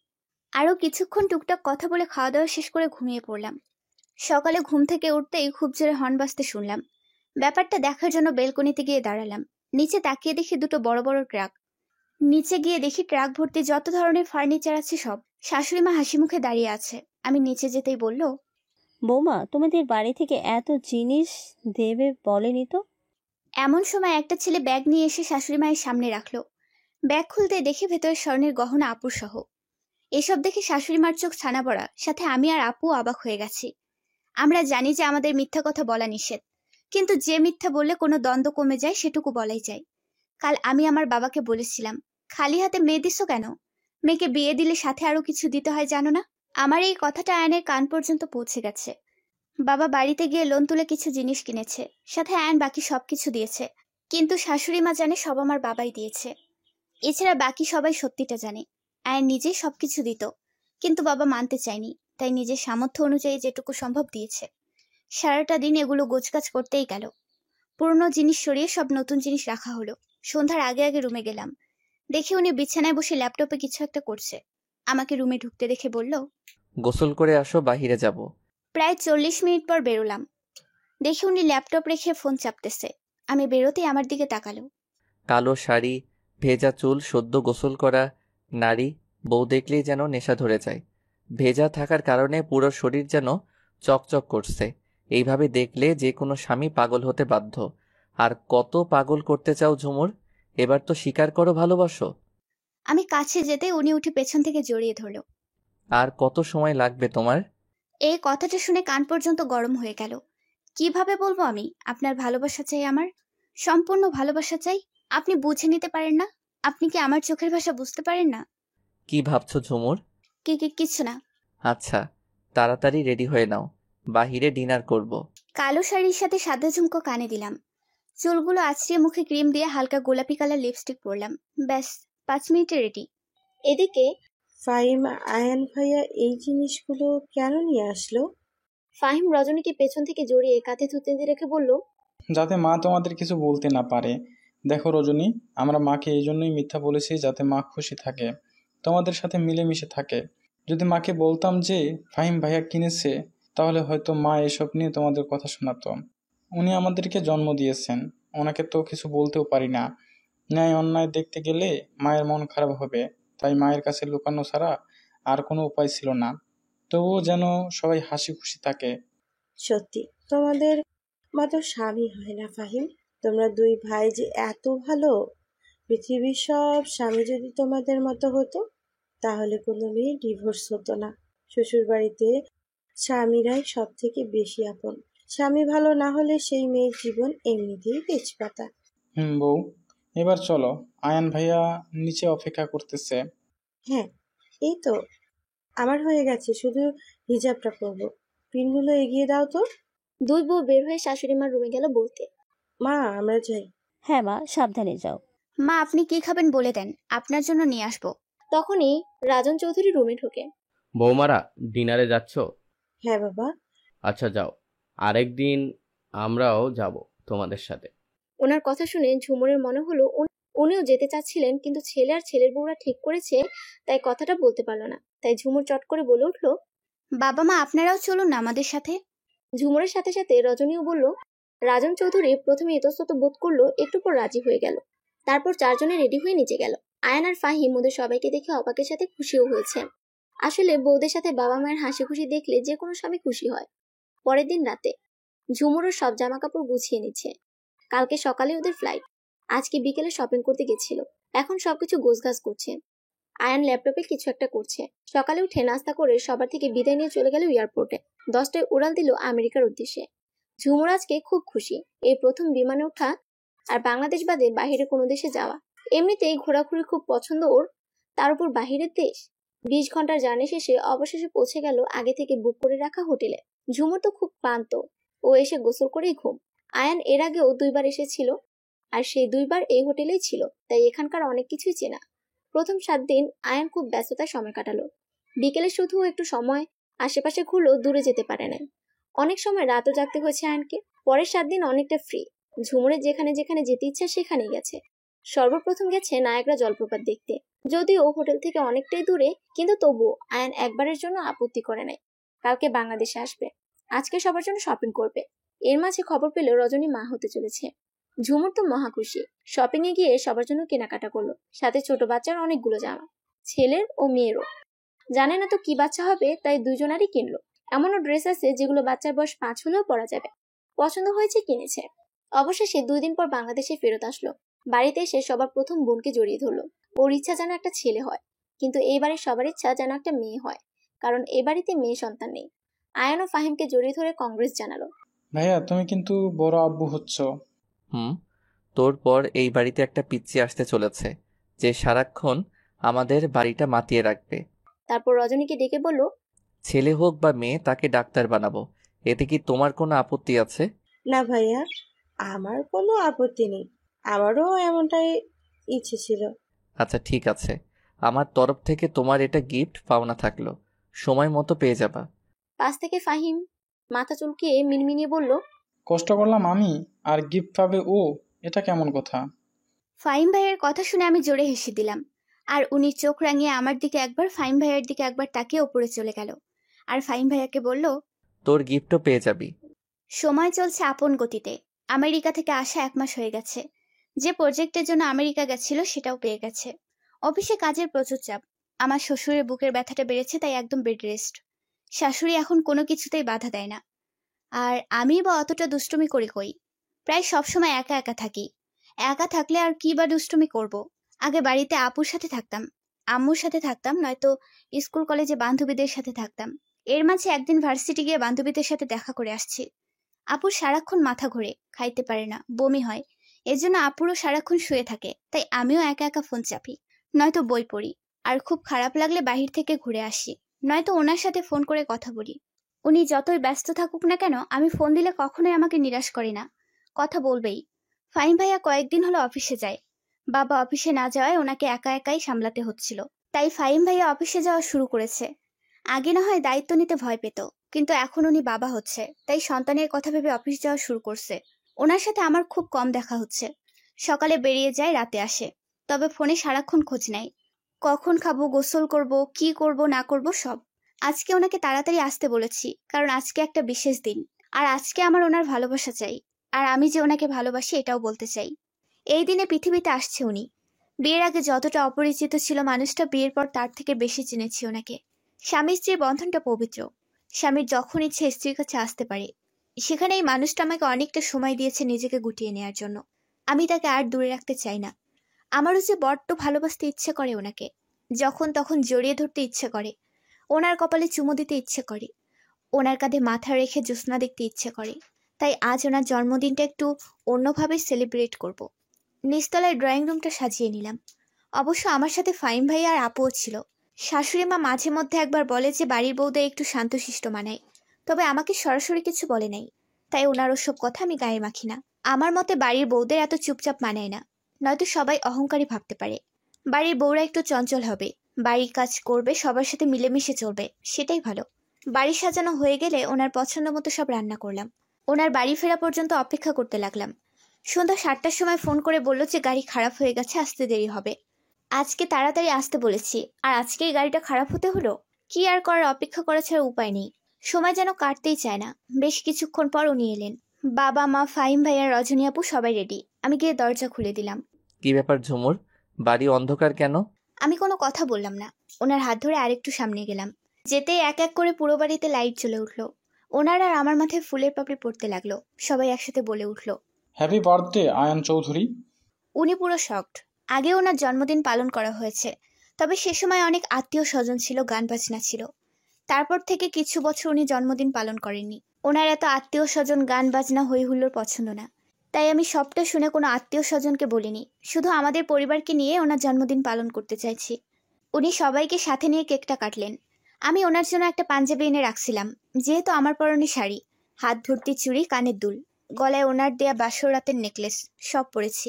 আরও কিছুক্ষণ টুকটাক কথা বলে খাওয়া দাওয়া শেষ করে ঘুমিয়ে পড়লাম। সকালে ঘুম থেকে উঠতেই খুব জোরে হর্ন বাজতে শুনলাম। ব্যাপারটা দেখার জন্য বেলকনিতে গিয়ে দাঁড়ালাম। নিচে তাকিয়ে দেখি দুটো বড় বড় ট্রাক। নিচে গিয়ে দেখি ট্রাক ভর্তি যত ধরনের ফার্নিচার আছে সব। শাশুড়ি মা হাসি মুখে দাঁড়িয়ে আছে। আমি নিচে যেতেই বলল, বৌমা, তোমাদের বাড়ি থেকে এত জিনিস দেবে বলেনি তো? এমন সময় একটা ছেলে ব্যাগ নিয়ে এসে শাশুড়ি মায়ের সামনে রাখলো। ব্যাগ খুলতে দেখি ভেতরে স্বর্ণের গহনা আপুর সহ। এসব দেখে শাশুড়ি মার চোখ ছানা পড়া, সাথে আমি আর আপু অবাক হয়ে গেছি। আমরা জানি যে আমাদের মিথ্যা কথা বলা নিষেধ, কিন্তু যে মিথ্যা বললে কোনো দ্বন্দ্ব কমে যায় সেটুকু বলাই যায়। কাল আমি আমার বাবাকে বলেছিলাম, খালি হাতে মেয়ে দিছো কেন? মেয়েকে বিয়ে দিলে সাথে আরো কিছু দিতে হয় জানো না? আমার এই কথাটা আয়নের কান পর্যন্ত পৌঁছে গেছে। বাবা বাড়িতে গিয়ে লোন তুলে কিছু জিনিস কিনেছে, সাথে আয়ন বাকি সবকিছু দিয়েছে। কিন্তু শাশুড়ি মা জানে সব আমার বাবাই দিয়েছে। এছাড়া বাকি সবাই সত্যিটা জানে। আয়ন নিজেই সবকিছু দিত, কিন্তু বাবা মানতে চায়নি, তাই নিজের সামর্থ্য অনুযায়ী যেটুকু সম্ভব দিয়েছে। সারাটা দিন এগুলো গোছগাছ করতেই গেল। পুরনো জিনিস সরিয়ে সব নতুন জিনিস রাখা হলো। সন্ধ্যার আগে আগে রুমে গেলাম। দেখি উনি বিছানায় বসে ল্যাপটপে কিছু একটা করছে। আমাকে রুমে ঢুকতে দেখে বলল, গোসল করে আসো, বাহিরে যাব। প্রায় 40 মিনিট পর বেরোলাম। দেখি উনি ল্যাপটপ রেখে ফোন চাপতেছে। আমি বেরোতেই আমার দিকে তাকালো। কালো শাড়ি, ভেজা চুল, সদ্য গোসল করা নারী। বউ দেখলেই যেন নেশা ধরে যায়। ভেজা থাকার কারণে পুরো শরীর যেন চকচক করছে। এইভাবে দেখলে যে কোনো স্বামী পাগল হতে বাধ্য। আর কত পাগল করতে চাও ঝুমুর? এবার তো স্বীকার করো ভালোবাসো। আমি কাছে যেতে উনি উঠে পেছন থেকে জড়িয়ে ধরলো। আর কত সময় লাগবে তোমার? এই কথাটা শুনে কান পর্যন্ত গরম হয়ে গেল। কিভাবে বলবো আমি আপনার ভালোবাসা চাই, আমার সম্পূর্ণ ভালোবাসা চাই? আপনি বুঝে নিতে পারেন না? আপনি কি আমার চোখের ভাষা বুঝতে পারেন না? কি ভাবছো ঝুমুর? কিছু না। আচ্ছা, তাড়াতাড়ি রেডি হয়ে নাও, বাহিরে ডিনার করব। কালো শাড়ির সাথে সাদা ঝুমকো কানে দিলাম। চুলগুলো আছড়িয়ে মুখে ক্রিম দিয়ে হালকা গোলাপি কালার লিপস্টিক পরলাম। ব্যাস, 5 মিনিটে রেডি। এদিকে ফাহিম, আয়ান ভাইয়া এই জিনিসগুলো কেন নিয়ে আসলো? ফাহিম রজনীকে পেছন থেকে জড়িয়ে কাঁধে থুতনি রেখে বলল, যাতে মা তোমাদের কিছু বলতে না পারে। দেখো রজনী, আমরা মাকে এই জন্যই মিথ্যা বলেছি যাতে মা খুশি থাকে, তোমাদের সাথে মিলেমিশে থাকে। যদি মাকে বলতাম যে ফাহিম ভাইয়া কিনেছে, তাহলে হয়তো মা এসব নিয়ে তোমাদের কথা শোনাতো। উনি আমাদেরকে জন্ম দিয়েছেন, ওনাকে তো কিছু বলতেও পারি না। ন্যায় অন্যায় দেখতে গেলে মায়ের মন খারাপ হবে, তাই মায়ের কাছে লুকানো ছাড়া আর কোনো উপায় ছিল না। তবুও যেন সবাই হাসি খুশি থাকে। সত্যি তোমাদের মতো স্বামী হয় না ফাহিম। তোমরা দুই ভাই যে এত ভালো। পৃথিবীর সব স্বামী যদি তোমাদের মতো হতো, তাহলে কোনো মেয়ে ডিভোর্স হতো না। শ্বশুর বাড়িতে স্বামীরাই সব থেকে বেশি আপন। স্বামী ভালো না হলে সেই মেয়ের জীবন এমনিতেই তেজপাতা। বউ, এবার চলো, আয়ান ভাইয়া নিচে অপেক্ষা করতেছে। হ্যাঁ, এই তো আমার হয়ে গেছে, শুধু হিজাবটা করবো। পিনগুলো এগিয়ে দাও তো। দুই বউ বের হয়ে শাশুড়ি মার রুমে গেল বলতে। মা, আমরা যাই। হ্যাঁ মা, সাবধানে যাও। মা, আপনি কি খাবেন বলে দেন, আপনার জন্য নিয়ে আসবো। তখনই রাজন চৌধুরী রুমে ঢোকে। বৌমারা ডিনারে যাচ্ছ? হ্যাঁ বাবা। আচ্ছা যাও, আরেকদিন আমরাও যাব তোমাদের সাথে। ওনার কথা শুনে ঝুমুরের মনে হলো উনিও যেতে চাচ্ছিলেন, কিন্তু ছেলে আর ছেলের বউরা ঠিক করেছে, তাই কথাটা বলতে পারলো না। তাই ঝুমুর চট করে বলে উঠলো, বাবা মা আপনারাও চলুন না আমাদের সাথে। ঝুমুরের সাথে সাথে রজনীও বলল। রাজন চৌধুরী প্রথমে ইতস্তত বোধ করলো, একটু পর রাজি হয়ে গেল। তারপর চারজনে রেডি হয়ে নিচে গেল। আয়ান আর ফাহিম ওদের সবাইকে দেখে অবাকের সাথে খুশিও হয়েছে। আসলে বউদের সাথে বাবা মায়ের হাসি খুশি দেখলে যে কোনো স্বামী খুশি হয়। পরের দিন রাতে ঝুমুরও সব জামা কাপড় গুছিয়ে নিচ্ছে। কালকে সকালে ওদের ফ্লাইট। আজকে বিকেলে শপিং করতে গেছিল। এখন সবকিছু গোছগাছ করছে। আয়ান ল্যাপটপে কিছু একটা করছে। সকালে উঠে নাস্তা করে সবার থেকে বিদায় নিয়ে চলে গেল এয়ারপোর্টে। 10টায় উড়াল দিল আমেরিকার উদ্দেশ্যে। ঝুমুর আজকে খুব খুশি, এই প্রথম বিমানে ওঠা আর বাংলাদেশ বাদে বাহিরে কোনো দেশে যাওয়া। এমনিতেই ঘোরাঘুরি খুব পছন্দ ওর, তার উপর বাহিরের দেশ। 20 ঘন্টার জার্নি শেষে অবশেষে পৌঁছে গেল আগে থেকে বুক করে রাখা হোটেলে। ঝুমুর তো খুব ক্লান্ত, ও এসে গোসল করেই ঘুম। আয়ান এর আগেও 2বার এসেছিল, আর সেই 2বার এই হোটেলেই ছিল, তাই এখানকার অনেক কিছুই চেনা। প্রথম 7 দিন আয়ান খুব ব্যস্ততায় সময় কাটালো। বিকেলে শুধু একটু সময় আশেপাশে ঘুরলো, দূরে যেতে পারে না। অনেক সময় রাতও জাগতে হয়েছে আয়ানকে। পরের 7 দিন অনেকটা ফ্রি। ঝুমুরের যেখানে যেখানে যেতে ইচ্ছা সেখানেই গেছে। সর্বপ্রথম গেছে নায়াগ্রা জলপ্রপাত দেখতে। যদিও হোটেল থেকে অনেকটাই দূরে, কিন্তু তবুও আয়ান একবারের জন্য আপত্তি করে নাই। কালকে বাংলাদেশে আসবে, আজকে সবার জন্য শপিং করবে। এর মাঝে খবর পেল রজনী মা হতে চলেছে। ঝুমুর তো মহা খুশি। শপিং এ গিয়ে সবার জন্য কেনাকাটা করলো, সাথে ছোট বাচ্চার অনেকগুলো জামা, ছেলের ও মেয়েরও। জানে না তো কি বাচ্চা হবে, তাই দুজনারই কিনলো। এমনও ড্রেস আছে যেগুলো বাচ্চার বয়স 5 হলেও পরা যাবে। পছন্দ হয়েছে, কিনেছে। অবশেষে 2 দিন পর বাংলাদেশে ফেরত আসলো। বাড়িতে এসে সবার প্রথম বোনকে জড়িয়ে ধরলো। ওর ইচ্ছা যেন একটা ছেলে হয়, কিন্তু এই বাড়ির সবার ইচ্ছা যেন একটা মেয়ে হয়, কারণ এই বাড়িতে মেয়ে সন্তান নেই। আয়ান ও ফাহিমকে জড়িয়ে ধরে কংগ্রেস জানালো। ভাইয়া তুমি কিন্তু বড় আব্বু হচ্ছ। হুম, তোর পর এই বাড়িতে একটা পিচ্চি আসতে চলেছে যে সারাক্ষণ আমাদের বাড়িটা মাতিয়ে রাখবে। তারপর রজনীকে ডেকে বলল, ছেলে হোক বা মেয়ে, তাকে ডাক্তার বানাবো। এতে কি তোমার কোনো আপত্তি আছে? না ভাইয়া, আমার কোনো আপত্তি নেই। আমারও এমনটাই ইচ্ছে ছিল। আচ্ছা ঠিক আছে, আমার তরফ থেকে তোমার এটা গিফট পাওনা থাকলো, সময় মতো পেয়ে যাবা। পাশ থেকে ফাহিম মাথা চুলকিয়ে মিনমিনিয়ে বলল, কষ্ট করলাম আমি, আর গিফট পাবে ও? এটা কেমন কথা? ফাহিম ভাইয়ের কথা শুনে আমি জোরে হেসে দিলাম। আর উনি চোখ রাঙিয়ে আমার দিকে একবার, ফাহিম ভাইয়ের দিকে একবার তাকিয়ে ওপরে চলে গেল। আর ফাহিম ভাইয়াকে বলল, তোর গিফটও পেয়ে যাবি। সময় চলছে আপন গতিতে। আমেরিকা থেকে আসা 1 মাস হয়ে গেছে। যে প্রজেক্টের জন্য আমেরিকা গেছিল সেটাও পেয়ে গেছে। অফিসে কাজের প্রচুর চাপ। আমার শ্বশুরের বুকের ব্যথাটা বেড়েছে, তাই একদম বেড রেস্ট। শাশুড়ি এখন কোনো কিছুতেই বাধা দেয় না। আর আমি বা অতটা দুষ্টুমি করি কই? প্রায় সবসময় একা একা থাকি। একা থাকলে আর কি বা দুষ্টুমি করব? আগে বাড়িতে আপুর সাথে থাকতাম, আম্মুর সাথে থাকতাম, নয়তো স্কুল কলেজে বান্ধবীদের সাথে থাকতাম। এর মাঝে একদিন ভার্সিটি গিয়ে বান্ধবীদের সাথে দেখা করে আসছি। আপুর সারাক্ষণ মাথা ঘোরে, খাইতে পারে না, বমি হয়। এজন্য আপুরও সারাক্ষণ শুয়ে থাকে, তাই আমিও একা একা ফোন চাপি, নয়তো বই পড়ি। আর খুব খারাপ লাগলে বাহির থেকে ঘুরে আসি, নয়তো ওনার সাথে ফোন করে কথা বলি। উনি যতই ব্যস্ত থাকুক না কেন, আমি ফোন দিলে কখনোই আমাকে নিরাশ করে না, কথা বলবেই। ফাহিম ভাইয়া কয়েকদিন হলো অফিসে যায়। বাবা অফিসে না যাওয়ায় ওনাকে একা একাই সামলাতে হচ্ছিল, তাই ফাহিম ভাইয়া অফিসে যাওয়া শুরু করেছে। আগে না হয় দায়িত্ব নিতে ভয় পেত, কিন্তু এখন উনি বাবা হচ্ছে, তাই সন্তানের কথা ভেবে অফিস যাওয়া শুরু করছে। ওনার সাথে আমার খুব কম দেখা হচ্ছে। সকালে বেরিয়ে যায়, রাতে আসে, তবে ফোনে সারাক্ষণ খোঁজ নেয়। কখন খাবো, গোসল করব, কি করব না করব সব। আজকে ওনাকে তাড়াতাড়ি আসতে বলেছি, কারণ আজকে একটা বিশেষ দিন। আর আজকে আমার ওনার ভালোবাসা চাই, আর আমি যে ওনাকে ভালোবাসি এটাও বলতে চাই। এই দিনে পৃথিবীতে আসছে উনি। বিয়ের আগে যতটা অপরিচিত ছিল মানুষটা, বিয়ের পর তার থেকে বেশি চিনেছি ওনাকে। স্বামী স্ত্রীর বন্ধনটা পবিত্র। স্বামীর যখন ইচ্ছে স্ত্রীর কাছে আসতে পারে। সেখানে এই মানুষটা আমাকে অনেকটা সময় দিয়েছে নিজেকে গুটিয়ে নেওয়ার জন্য। আমি তাকে আর দূরে রাখতে চাই না। আমারও যে বড্ড ভালোবাসতে ইচ্ছে করে ওনাকে, যখন তখন জড়িয়ে ধরতে ইচ্ছে করে, ওনার কপালে চুমু দিতে ইচ্ছে করে, ওনার কাঁধে মাথা রেখে জ্যোৎস্না দেখতে ইচ্ছে করে। তাই আজ ওনার জন্মদিনটা একটু অন্যভাবে সেলিব্রেট করব। নিচতলায় ড্রয়িং রুমটা সাজিয়ে নিলাম। অবশ্য আমার সাথে ফাহিম ভাই আর আপুও ছিল। শাশুড়ি মা মাঝে মধ্যে একবার বলে যে বাড়ির বউদের একটু শান্তশিষ্ট মানায়, তবে আমাকে সরাসরি কিছু বলে নাই, তাই ওনার ওসব কথা আমি গায়ে মাখি না। আমার মতে বাড়ির বউদের এত চুপচাপ মানায় না, নয়তো সবাই অহংকারী ভাবতে পারে। বাড়ির বউরা একটু চঞ্চল হবে, বাড়ির কাজ করবে, সবার সাথে মিলেমিশে চলবে, সেটাই ভালো। বাড়ি সাজানো হয়ে গেলে ওনার পছন্দ মতো সব রান্না করলাম। ওনার বাড়ি ফেরা পর্যন্ত অপেক্ষা করতে লাগলাম। সন্ধ্যা 7টার সময় ফোন করে বলল যে গাড়ি খারাপ হয়ে গেছে, আসতে দেরি হবে। আজকে তাড়াতাড়ি আসতে বলেছি, আর আজকেই গাড়িটা খারাপ হতে হলো। কি আর করার, অপেক্ষা করা ছাড়া উপায় নেই। সময় যেন কাটতেই চায় না। বেশ কিছুক্ষণ পর উনি এলেন। বাবা, মা, ফাহিম ভাইয়া, রজনী আপু সবাই রেডি। আমি গিয়ে দরজা খুলে দিলাম। কি ব্যাপার ঝুমুর, বাড়ি অন্ধকার কেন? আমি কোনো কথা বললাম না। ওনার হাত ধরে আরেকটু সামনে গেলাম। যেতেই এক এক করে পুরো বাড়িতে লাইট জ্বলে উঠলো। ওনার আর আমার মাথায় ফুলের পাপড়ি পড়তে লাগলো। সবাই একসাথে বলে উঠলো, হ্যাপি বার্থডে আয়ান চৌধুরী। উনি পুরো শকড। আগে ওনার জন্মদিন পালন করা হয়েছে, তবে সে সময় অনেক আত্মীয় স্বজন ছিল, গান বাজনা ছিল। তারপর থেকে কিছু বছর উনি জন্মদিন পালন করেননি। ওনার এত আত্মীয় স্বজন, গান বাজনা, হই হুল্লোড় পছন্দ না। তাই আমি সবটা শুনে কোনো আত্মীয় স্বজনকে বলিনি, শুধু আমাদের পরিবারকে নিয়ে ওনার জন্মদিন পালন করতে চাইছি। উনি সবাইকে সাথে নিয়ে কেকটা কাটলেন। আমি ওনার জন্য একটা পাঞ্জাবি এনে রাখছিলাম, যেহেতু আমার পরনে শাড়ি, হাত ভর্তি চুড়ি, কানের দুল, গলায় ওনার দেয়া বাসর রাতের নেকলেস, সব পরেছি।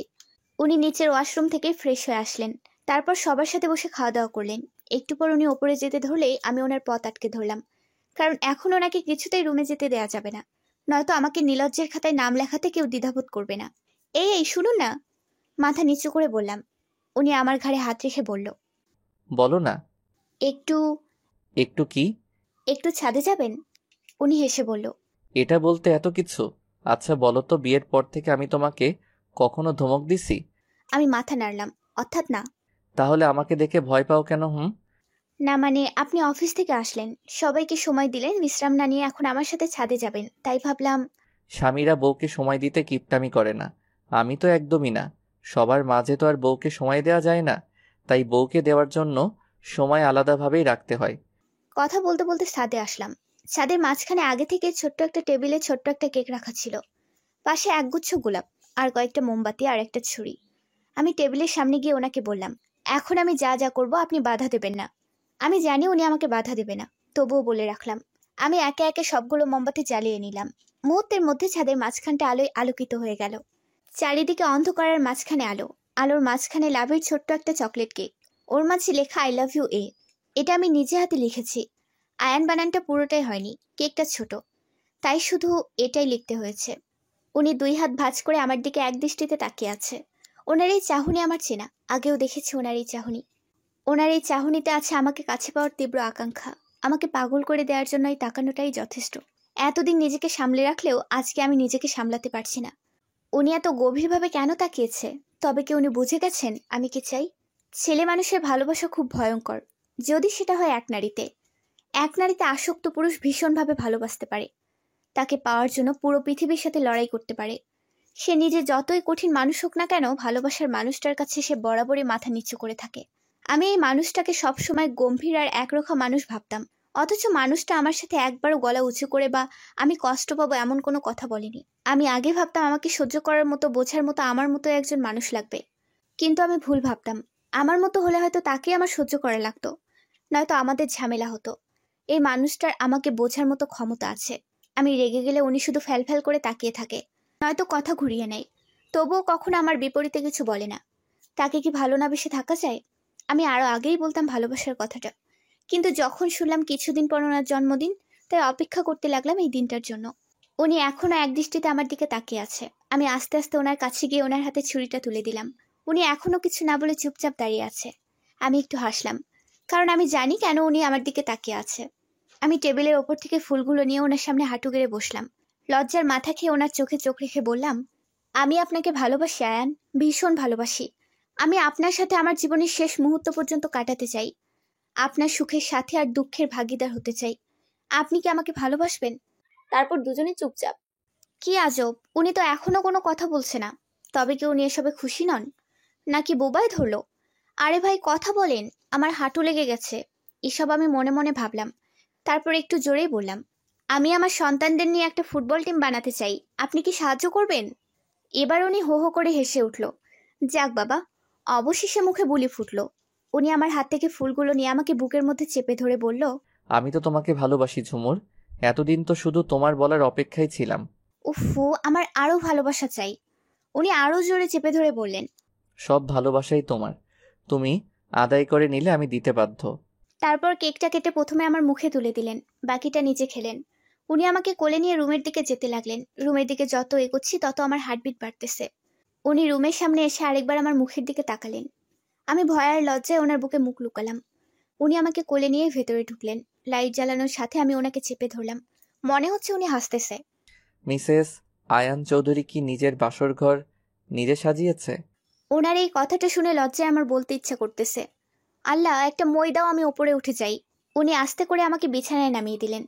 উনি নিচের ওয়াশরুম থেকে ফ্রেশ হয়ে আসলেন। তারপর সবার সাথে বসে খাওয়া দাওয়া করলেন। একটু পর উনি ওপরে যেতে ধরলেই আমি ওনার পথ আটকে ধরলাম, কারণ এখন ওনাকে কিছুতেই রুমে যেতে দেয়া যাবে না, নয়তো আমাকে নীলজ্জের খাতায় নাম লেখাতে কেউ দ্বিধাবোধ করবে না। এই শুনুন না, মাথা নিচু করে বললাম। উনি আমার ঘাড়ে হাত রেখে বলল, বলো না। একটু একটু কি? একটু ছাদে যাবেন? উনি হেসে বলল, এটা বলতে এত কিছু? আচ্ছা বলো তো, বিয়ের পর থেকে আমি তোমাকে কখনো ধমক দিছি? আমি মাথা নাড়লাম, অর্থাৎ না। তাহলে আমাকে দেখে ভয় পাও কেন? না মানে, আপনি অফিস থেকে আসলেন, সবাইকে সময় দিলেন, বিশ্রাম না নিয়ে এখন আমার সাথে ছাদে যাবেন, তাই ভাবলাম। স্বামীরা বউকে সময় দিতে কিপটামি করে না, আমি তো একদমই না। সবার মাঝে তো আর বউকে সময় দেওয়া যায় না, তাই বউকে দেওয়ার জন্য সময় আলাদাভাবেই রাখতে হয়। কথা বলতে বলতে ছাদে আসলাম। ছাদের মাঝখানে আগে থেকে ছোট্ট একটা টেবিলে ছোট্ট একটা কেক রাখা ছিল, পাশে একগুচ্ছ গোলাপ, আর কয়েকটা মোমবাতি, আর একটা ছুরি। আমি টেবিলের সামনে গিয়ে ওনাকে বললাম, এখন আমি যা যা করব আপনি বাধা দেবেন না। আমি জানি উনি আমাকে বাধা দেবে না, তবুও বলে রাখলাম। আমি একে একে সবগুলো মোমবাতি জ্বালিয়ে নিলাম। মুহূর্তের মধ্যে ছাদের মাঝখানটা আলোয় আলোকিত হয়ে গেল। চারিদিকে অন্ধকারের মাঝখানে আলো, আলোর মাঝখানে লাভের ছোট্ট একটা চকলেট কেক, ওর মাঝে লেখা আই লাভ ইউ এ। এটা আমি নিজে হাতে লিখেছি। আয়ান বানানটা পুরোটাই হয়নি, কেকটা ছোট, তাই শুধু এটাই লিখতে হয়েছে। উনি 2 হাত ভাঁজ করে আমার দিকে এক দৃষ্টিতে তাকিয়ে আছে। ওনার এই চাহনি আমার চেনা, আগেও দেখেছি ওনার এই চাহনি। ওনার এই চাহনিতে আছে আমাকে কাছে পাওয়ার তীব্র আকাঙ্ক্ষা। আমাকে পাগল করে দেওয়ার জন্য এই তাকানোটাই যথেষ্ট। এতদিন নিজেকে সামলে রাখলেও আজকে আমি নিজেকে সামলাতে পারছি না। উনি এত গভীরভাবে কেন তাকিয়েছে? তবে কি উনি বুঝে গেছেন আমি কি চাই? ছেলে মানুষের ভালোবাসা খুব ভয়ঙ্কর, যদি সেটা হয় এক নারীতে। এক নারীতে আসক্ত পুরুষ ভীষণভাবে ভালোবাসতে পারে, তাকে পাওয়ার জন্য পুরো পৃথিবীর সাথে লড়াই করতে পারে। সে নিজে যতই কঠিন মানুষ হোক না কেন, ভালোবাসার মানুষটার কাছে সে বরাবরই মাথা নিচু করে থাকে। আমি এই মানুষটাকে সবসময় গম্ভীর আর একরোখা মানুষ ভাবতাম, অথচ মানুষটা আমার সাথে একবারও গলা উঁচু করে বা আমি কষ্ট পাবো এমন কোনো কথা বলেনি। আমি আগে ভাবতাম আমাকে সহ্য করার মতো, বোঝার মতো আমার মতো একজন মানুষ লাগবে, কিন্তু আমি ভুল ভাবতাম। আমার মতো হলে হয়তো তাকে আমার সহ্য করা লাগতো, নয়তো আমাদের ঝামেলা হতো। এই মানুষটার আমাকে বোঝার মতো ক্ষমতা আছে। আমি রেগে গেলে উনি শুধু ফ্যালফ্যাল করে তাকিয়ে থাকে, নয়তো কথা ঘুরিয়ে নেয়, তবুও কখনো আমার বিপরীতে কিছু বলে না। তাকে কি ভালো না বেশি থাকা যায়? আমি আরো আগেই বলতাম ভালোবাসার কথাটা, কিন্তু যখন শুনলাম কিছুদিন পর ওনার জন্মদিন, তাই অপেক্ষা করতে লাগলাম এই দিনটার জন্য। উনি এখনো এক দৃষ্টিতে আমার দিকে তাকিয়ে আছে। আমি আস্তে আস্তে ওনার কাছে গিয়ে ওনার হাতে ছুরিটা তুলে দিলাম। উনি এখনো কিছু না বলে চুপচাপ দাঁড়িয়ে আছে। আমি একটু হাসলাম, কারণ আমি জানি কেন উনি আমার দিকে তাকিয়ে আছে। আমি টেবিলের ওপর থেকে ফুলগুলো নিয়ে ওনার সামনে হাঁটু গেড়ে বসলাম। লজ্জার মাথা খেয়ে ওনার চোখে চোখ রেখে বললাম, আমি আপনাকে ভালোবাসি আয়ান, ভীষণ ভালোবাসি। আমি আপনার সাথে আমার জীবনের শেষ মুহূর্ত পর্যন্ত কাটাতে চাই। আপনার সুখের সাথে আর দুঃখের ভাগিদার হতে চাই। আপনি কি আমাকে ভালোবাসবেন? তারপর দুজনে চুপচাপ। কি আজব, উনি তো এখনো কোনো কথা বলছে না। তবে কি উনি এসবে খুশি নন, নাকি বোবায় ধরলো? আরে ভাই কথা বলেন, আমার হাঁটু লেগে গেছে। এসব আমি মনে মনে ভাবলাম। তারপর একটু জোরেই বললাম, আমি আমার সন্তানদের নিয়ে একটা ফুটবল টিম বানাতে চাই, আপনি কি সাহায্য করবেন? এবার উনি হো হো করে হেসে উঠল। যাক বাবা, অবশেষে মুখে বুলি ফুটলো। উনি আমার হাত থেকে ফুলগুলো নিয়ে আমাকে বুকের মধ্যে চেপে ধরে বলল, আমি তো তোমাকে ভালোবাসি ঝুমুর, এতদিন তো শুধু তোমার বলার অপেক্ষায় ছিলাম। উফু, আমার আরো ভালোবাসা চাই। উনি আরো জোরে চেপে ধরে বললেন, সব ভালোবাসাই তোমার, তুমি আদায় করে নিলে আমি দিতে বাধ্য। তারপর কেকটা কেটে প্রথমে আমার মুখে তুলে দিলেন, বাকিটা নিজে খেলেন। উনি আমাকে কোলে নিয়ে রুমের দিকে যেতে লাগলেন। রুমের দিকে যত এগোচ্ছি তত আমার হার্টবিট বাড়তেছে। উনি রুমের সামনে এসে আরেকবার আমার মুখের দিকে তাকালেন। আমি ভয় আর লজ্জায় ওনার বুকে মুখ লুকালাম। উনি আমাকে কোলে নিয়ে ভেতরে ঢুকলেন। লাইট জ্বালানোর সাথে আমি ওনাকে চেপে ধরলাম। মনে হচ্ছে উনি হাসতেছে। মিসেস আয়ান চৌধুরী কি নিজের বাসর ঘর নিজে সাজিয়েছে? ওনার এই কথাটা শুনে লজ্জায় আমার বলতে ইচ্ছা করতেছে, আল্লাহ একটা মই দাও, আমি ওপরে উঠে যাই। উনি আস্তে করে আমাকে বিছানায় নামিয়ে দিলেন।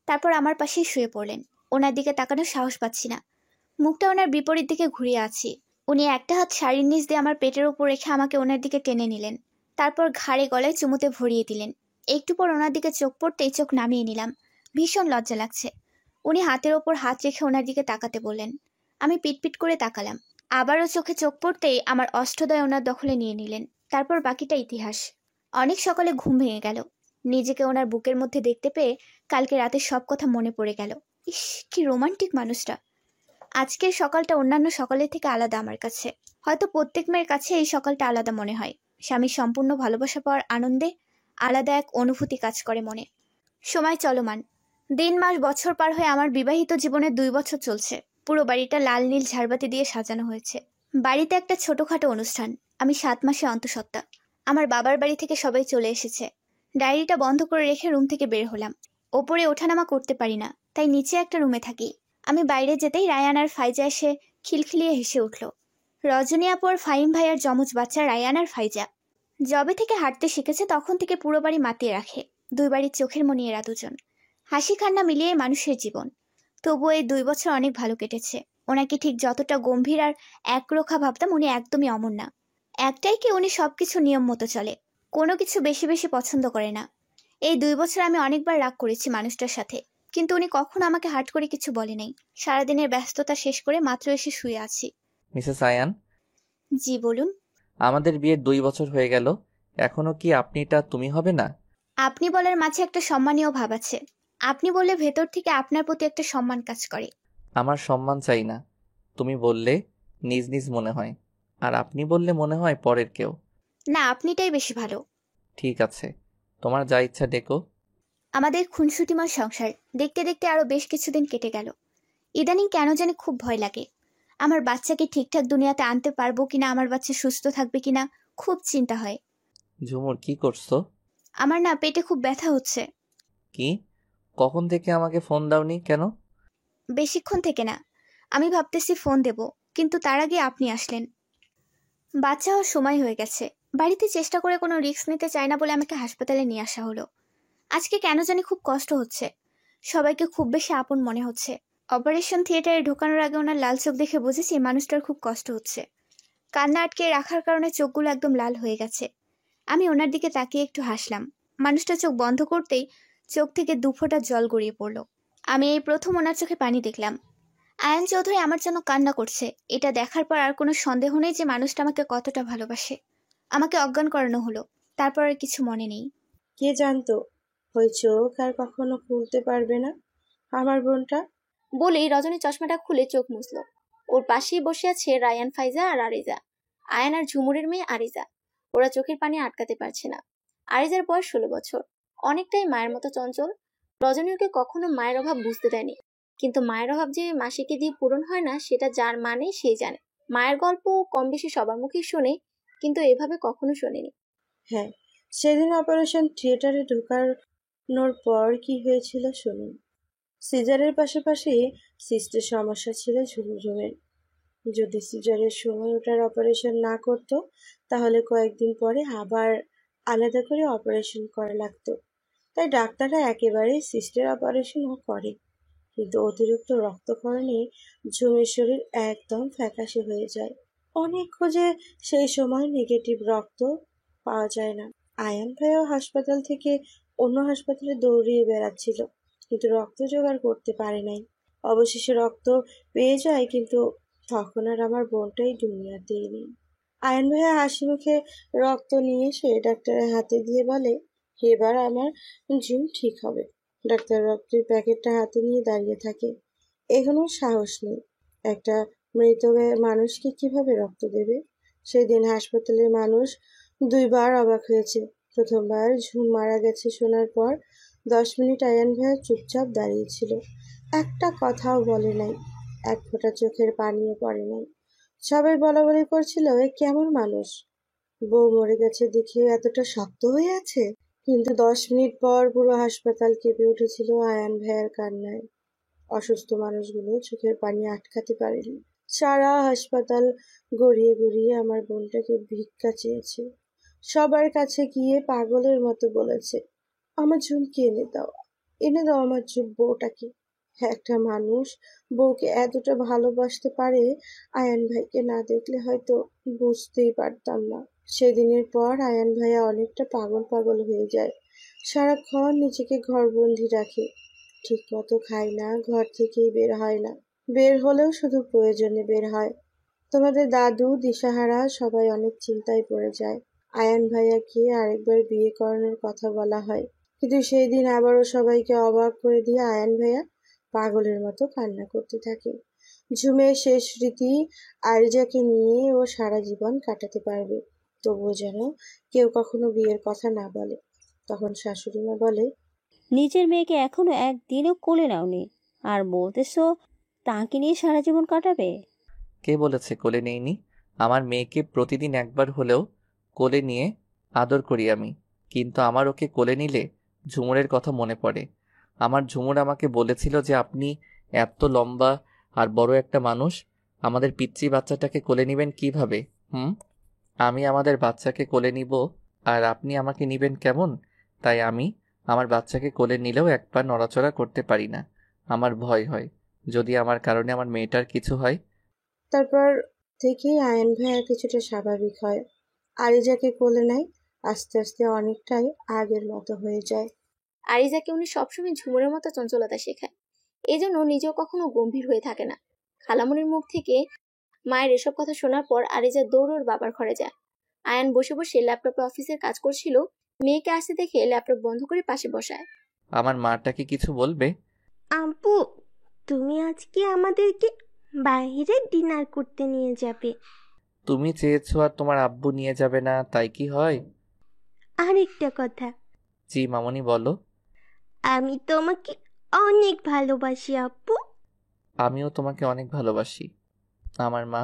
তারপর আমার পাশেই শুয়ে পড়লেন। ওনার দিকে তাকানোর সাহস পাচ্ছি না। মুখটা ওনার বিপরীত দিকে ঘুরিয়ে আছি। উনি একটা হাত শাড়ির নিচ দিয়ে আমার পেটের ওপর রেখে আমাকে ওনার দিকে টেনে নিলেন। তারপর ঘাড়ে গলায় চুমুতে ভরিয়ে দিলেন। একটু পর ওনার দিকে চোখ পড়তেই চোখ নামিয়ে নিলাম। ভীষণ লজ্জা লাগছে। উনি হাতের ওপর হাত রেখে ওনার দিকে তাকাতে বললেন। আমি পিটপিট করে তাকালাম। আবারও চোখে চোখ পড়তেই আমার অষ্টদয় ওনার দখলে নিয়ে নিলেন। তারপর বাকিটা ইতিহাস। অনেক সকালে ঘুম ভেঙে গেল। নিজেকে ওনার বুকের মধ্যে দেখতে পেয়ে কালকে রাতের সব কথা মনে পড়ে গেল। ইস, কি রোমান্টিক মানুষটা। আজকের সকালটা অন্যান্য সকালের থেকে আলাদা আমার কাছে। হয়তো প্রত্যেক মেয়ের কাছে এই সকালটা আলাদা মনে হয়। স্বামীর সম্পূর্ণ ভালোবাসা পাওয়ার আনন্দে আলাদা এক অনুভূতি কাজ করে মনে। সময় চলমান। দিন মাস বছর পার হয়ে আমার বিবাহিত জীবনের 2 বছর চলছে। পুরো বাড়িটা লাল নীল ঝাড়বাতি দিয়ে সাজানো হয়েছে। বাড়িতে একটা ছোটখাটো অনুষ্ঠান। আমি 7 মাসে অন্তঃসত্ত্বা। আমার বাবার বাড়ি থেকে সবাই চলে এসেছে। ডায়েরিটা বন্ধ করে রেখে রুম থেকে বের হলাম। ওপরে ওঠানামা করতে পারি না, তাই নিচে একটা রুমে থাকি। আমি বাইরে যেতেই রায়ান আর ফাইজা এসে খিলখিলিয়ে হেসে উঠল। রজনী আপু আর ফাহিম ভাইয়ার যমজ বাচ্চা রায়ান আর ফাইজা। যবে থেকে হাঁটতে শিখেছে তখন থেকে পুরো বাড়ি মাতিয়ে রাখে। 2 বাড়ির চোখের মনি এরা দুজন। হাসি কান্না মিলিয়ে মানুষের জীবন। তবুও এই 2 বছর অনেক ভালো কেটেছে। ওনাকে ঠিক যতটা গম্ভীর আর একরোখা ভাবতাম, উনি একদমই অমন না। একটাই কি, উনি সবকিছু নিয়ম মতো চলে। কোনো কিছু বেশি বেশি পছন্দ করে না। এই 2 বছর আমি অনেকবার রাগ করেছি মানুষটার সাথে, কিন্তু উনি কখনো আমাকে হার্ট করে কিছু বলে নাই। সারাদিনের ব্যস্ততা শেষ করে মাত্র এসে শুয়ে আছি। মিসেস আয়ান, জি বলুন। আমাদের বিয়ের 2 বছর হয়ে গেল, এখনো কি আপনিটা তুমি হবে না? আপনি বলার মাঝে একটা সম্মানীয় ভাব আছে। আপনি বললে ভেতর থেকে আপনার প্রতি একটা সম্মান কাজ করে। আমার সম্মান চাই না। তুমি বললে নিজ নিজ মনে হয়, আর আপনি বললে মনে হয় পরের কেউ। না, আপনিটাই বেশি ভালো। ঠিক আছে, তোমার যা ইচ্ছা ডেকো। আমাদের খুনসুটিময় সংসার দেখতে দেখতে আরো বেশ কিছুদিন কেটে গেল। ইদানিং কেন জানি খুব ভয় লাগে। আমার বাচ্চাকে ঠিকঠাক দুনিয়াতে আনতে পারবো কিনা, আমার বাচ্চা সুস্থ থাকবে কিনা, খুব চিন্তা হয়। ঝুমুর, কি করছো? আমার না পেটে খুব ব্যথা হচ্ছে। কি? কখন থেকে আমাকে ফোন দাওনি কেন? বেশিক্ষণ থেকে না। আমি ভাবতেছি ফোন দেব, কিন্তু তার আগে আপনি আসলেন। বাচ্চা হওয়ার সময় হয়ে গেছে। বাড়িতে চেষ্টা করে কোনো রিস্ক নিতে চায় না বলে আমাকে হাসপাতালে নিয়ে আসা হলো। আজকে কেন জানি খুব কষ্ট হচ্ছে। সবাইকে খুব বেশি আপন মনে হচ্ছে। অপারেশন থিয়েটারে ঢোকানোর আগে ওনার লাল চোখ দেখে বুঝেছি মানুষটার খুব কষ্ট হচ্ছে। কান্না আটকে রাখার কারণে চোখগুলো একদম লাল হয়ে গেছে। আমি ওনার দিকে তাকিয়ে একটু হাসলাম। মানুষটা চোখ বন্ধ করতেই চোখ থেকে 2 ফোঁটা জল গড়িয়ে পড়ল। আমি এই প্রথম ওনার চোখে পানি দেখলাম। আয়ান চৌধুরী আমার জন্য কান্না করছে। এটা দেখার পর আর কোনো সন্দেহ নেই যে মানুষটা আমাকে কতটা ভালোবাসে। আমাকে অজ্ঞান করানো হলো। তারপর আর কিছু মনে নেই। কে জানতো ওই চোখ আর কখনো খুলতে পারবে না আমার বোনটা। বলেই রজনী চশমাটা খুলে চোখ মুছল। ওর পাশেই বসে আছে রায়ান, ফাইজা আর আরিজা। আয়ান আর ঝুমুরের মেয়ে আরিজা। ওরা চোখের পানি আটকাতে পারছে না। আরিজার বয়স 16 বছর। অনেকটাই মায়ের মতো চঞ্চল। রজনী ওকে কখনো মায়ের অভাব বুঝতে দেয়নি, কিন্তু মায়ের অভাব যে মাসিকে দিয়ে পূরণ হয় না সেটা যার মানে সেই জানে। মায়ের গল্প কম বেশি সবার মুখেই শোনে, কিন্তু এভাবে কখনো শোনেনি। হ্যাঁ, সেদিন অপারেশন থিয়েটারে ঢোকানোর পর কি হয়েছিল শুনুন। সিজারের পাশাপাশি সিস্টের সমস্যা ছিল ঝুমঝুমের। যদি সিজারের সময় ওটার অপারেশন না করতো তাহলে কয়েকদিন পরে আবার আলাদা করে অপারেশন করা লাগতো। তাই ডাক্তাররা একেবারেই সিস্টের অপারেশনও করে, কিন্তু অতিরিক্ত রক্তক্ষরণে ঝুমের শরীর একদম ফ্যাকাশে হয়ে যায়। অনেক খোঁজে সেই সময় নেগেটিভ রক্ত পাওয়া যায় না। আয়ান ভাইও হাসপাতাল থেকে অন্য হাসপাতালে দৌড়িয়ে বেড়াচ্ছিল, কিন্তু রক্ত জোগাড় করতে পারে নাই। অবশেষে রক্ত পেয়ে যায়, কিন্তু তখন আর আমার বোনটাই দুনিয়াতেই নেই। আয়ান ভাইয়া হাসি মুখে রক্ত নিয়ে এসে ডাক্তারের হাতে দিয়ে বলে, এবার আমার ঝুম ঠিক হবে। ডাক্তার রক্তের প্যাকেটটা হাতে নিয়ে দাঁড়িয়ে থাকে। এখনো সাহস নেই। একটা মৃত মানুষকে কিভাবে রক্ত দেবে? সেদিন হাসপাতালের মানুষ দুইবার অবাক হয়েছে। প্রথমবার ঝুম মারা গেছে শোনার পর 10 মিনিট আয়ান ভাইয়া চুপচাপ দাঁড়িয়েছিল, একটা কথাও বলে নাই, এক ফোঁটা চোখের পানিও পড়ে নাই। সবাই বলা বলি করছিল এ কেমন মানুষ, বউ মরে গেছে দেখে এতটা শক্ত হয়ে আছে। কিন্তু 10 মিনিট পর পুরো হাসপাতাল কেঁপে উঠেছিল আয়ান ভাইয়ার কান্নায়। অসুস্থ মানুষগুলো চোখের পানি আটকাতে পারেনি। সারা হাসপাতাল গড়িয়ে গড়িয়ে আমার বোনটাকে ভিক্ষা চেয়েছে, সবার কাছে গিয়ে পাগলের মতো বলেছে আমার ঝুমকে এনে দাও, এনে দাও আমার বউটাকে। একটা মানুষ বউকে এতটা ভালোবাসতে পারে আয়ান ভাইকে না দেখলে হয়তো বুঝতেই পারতাম না। সেদিনের পর আয়ান ভাইয়া অনেকটা পাগল পাগল হয়ে যায়, সারাক্ষণ নিজেকে ঘরবন্দি রাখে, ঠিক মতো খায় না, ঘর থেকেই বের হয় না, বের হলেও শুধু প্রয়োজনে বের হয়। তোমাদের দাদু দিশাহারা সবাই অনেক চিন্তায় পড়ে যায়। আয়ান ভাইয়াকে আরেকবার বিয়ে করানোর কথা বলা হয়, কিন্তু সেই দিন আবারও সবাইকে অবাক করে দিয়ে আয়ান ভাইয়া পাগলের মতো কান্না করতে থাকে। ঝুমের শেষ স্মৃতি আরিজাকে নিয়ে ও সারা জীবন কাটাতে পারবে, তবুও যেন কেউ কখনো বিয়ের কথা না বলে। তখন শাশুড়িমা বলে, নিজের মেয়েকে এখনো একদিনও কোলে নাওনি, আর বলতেছো তাকে নিয়ে সারা জীবন কাটাবে? কে বলেছে কোলে নেইনি? আমার মেয়েকে প্রতিদিন একবার হলেও কোলে নিয়ে আদর করি আমি, কিন্তু আমার ওকে কোলে নিলে ঝুমুরের কথা মনে পড়ে। আমার ঝুমুর আমাকে বলেছিল যে আপনি এত লম্বা আর বড় একটা মানুষ, আমাদের পিচ্চি বাচ্চাটাকে কোলে নিবেন কিভাবে? আমি আমাদের বাচ্চাকে কোলে নিব আর আপনি আমাকে নিবেন কেমন? তাই আমি আমার বাচ্চাকে কোলে নিলেও এক পা নড়াচড়া করতে পারি না। আমার ভয় হয় যদি আমার কারণে আমার মেয়েটার কিছু হয়। তারপর থেকেই আয়ান ভাইয়া কিছুটা স্বাভাবিক হয়, আরিজাকে কোলে নেয়, আস্তে আস্তে অনেকটাই আগের মতো হয়ে যায়। আরিজাকে উনি সবসময় ঝুমুরের মতো চঞ্চলতা শেখায়, এই জন্য নিজেও কখনো গম্ভীর হয়ে থাকে না। খালামণির মুখ থেকে মায়ের এসব কথা শোনার পর আরিজা দৌড়ে ওর বাবার ঘরে যায়। আয়ান বসে বসে ল্যাপটপে অফিসের কাজ করছিল, মেয়েকে আসতে দেখে ল্যাপটপ বন্ধ করে পাশে বসায়। আমার মাটাকে কিছু বলবে? আপু, তুমি আজকে আমাদেরকে বাইরে ডিনার করতে নিয়ে যাবে? তুমি চেয়েছো আর তোমার আব্বু নিয়ে যাবে না, তাই কি হয়? আরেকটা কথা, জি মামনি বলো। আমি তোমাকে অনেক ভালোবাসি আপু। আমিও তোমাকে অনেক ভালোবাসি আমার মা।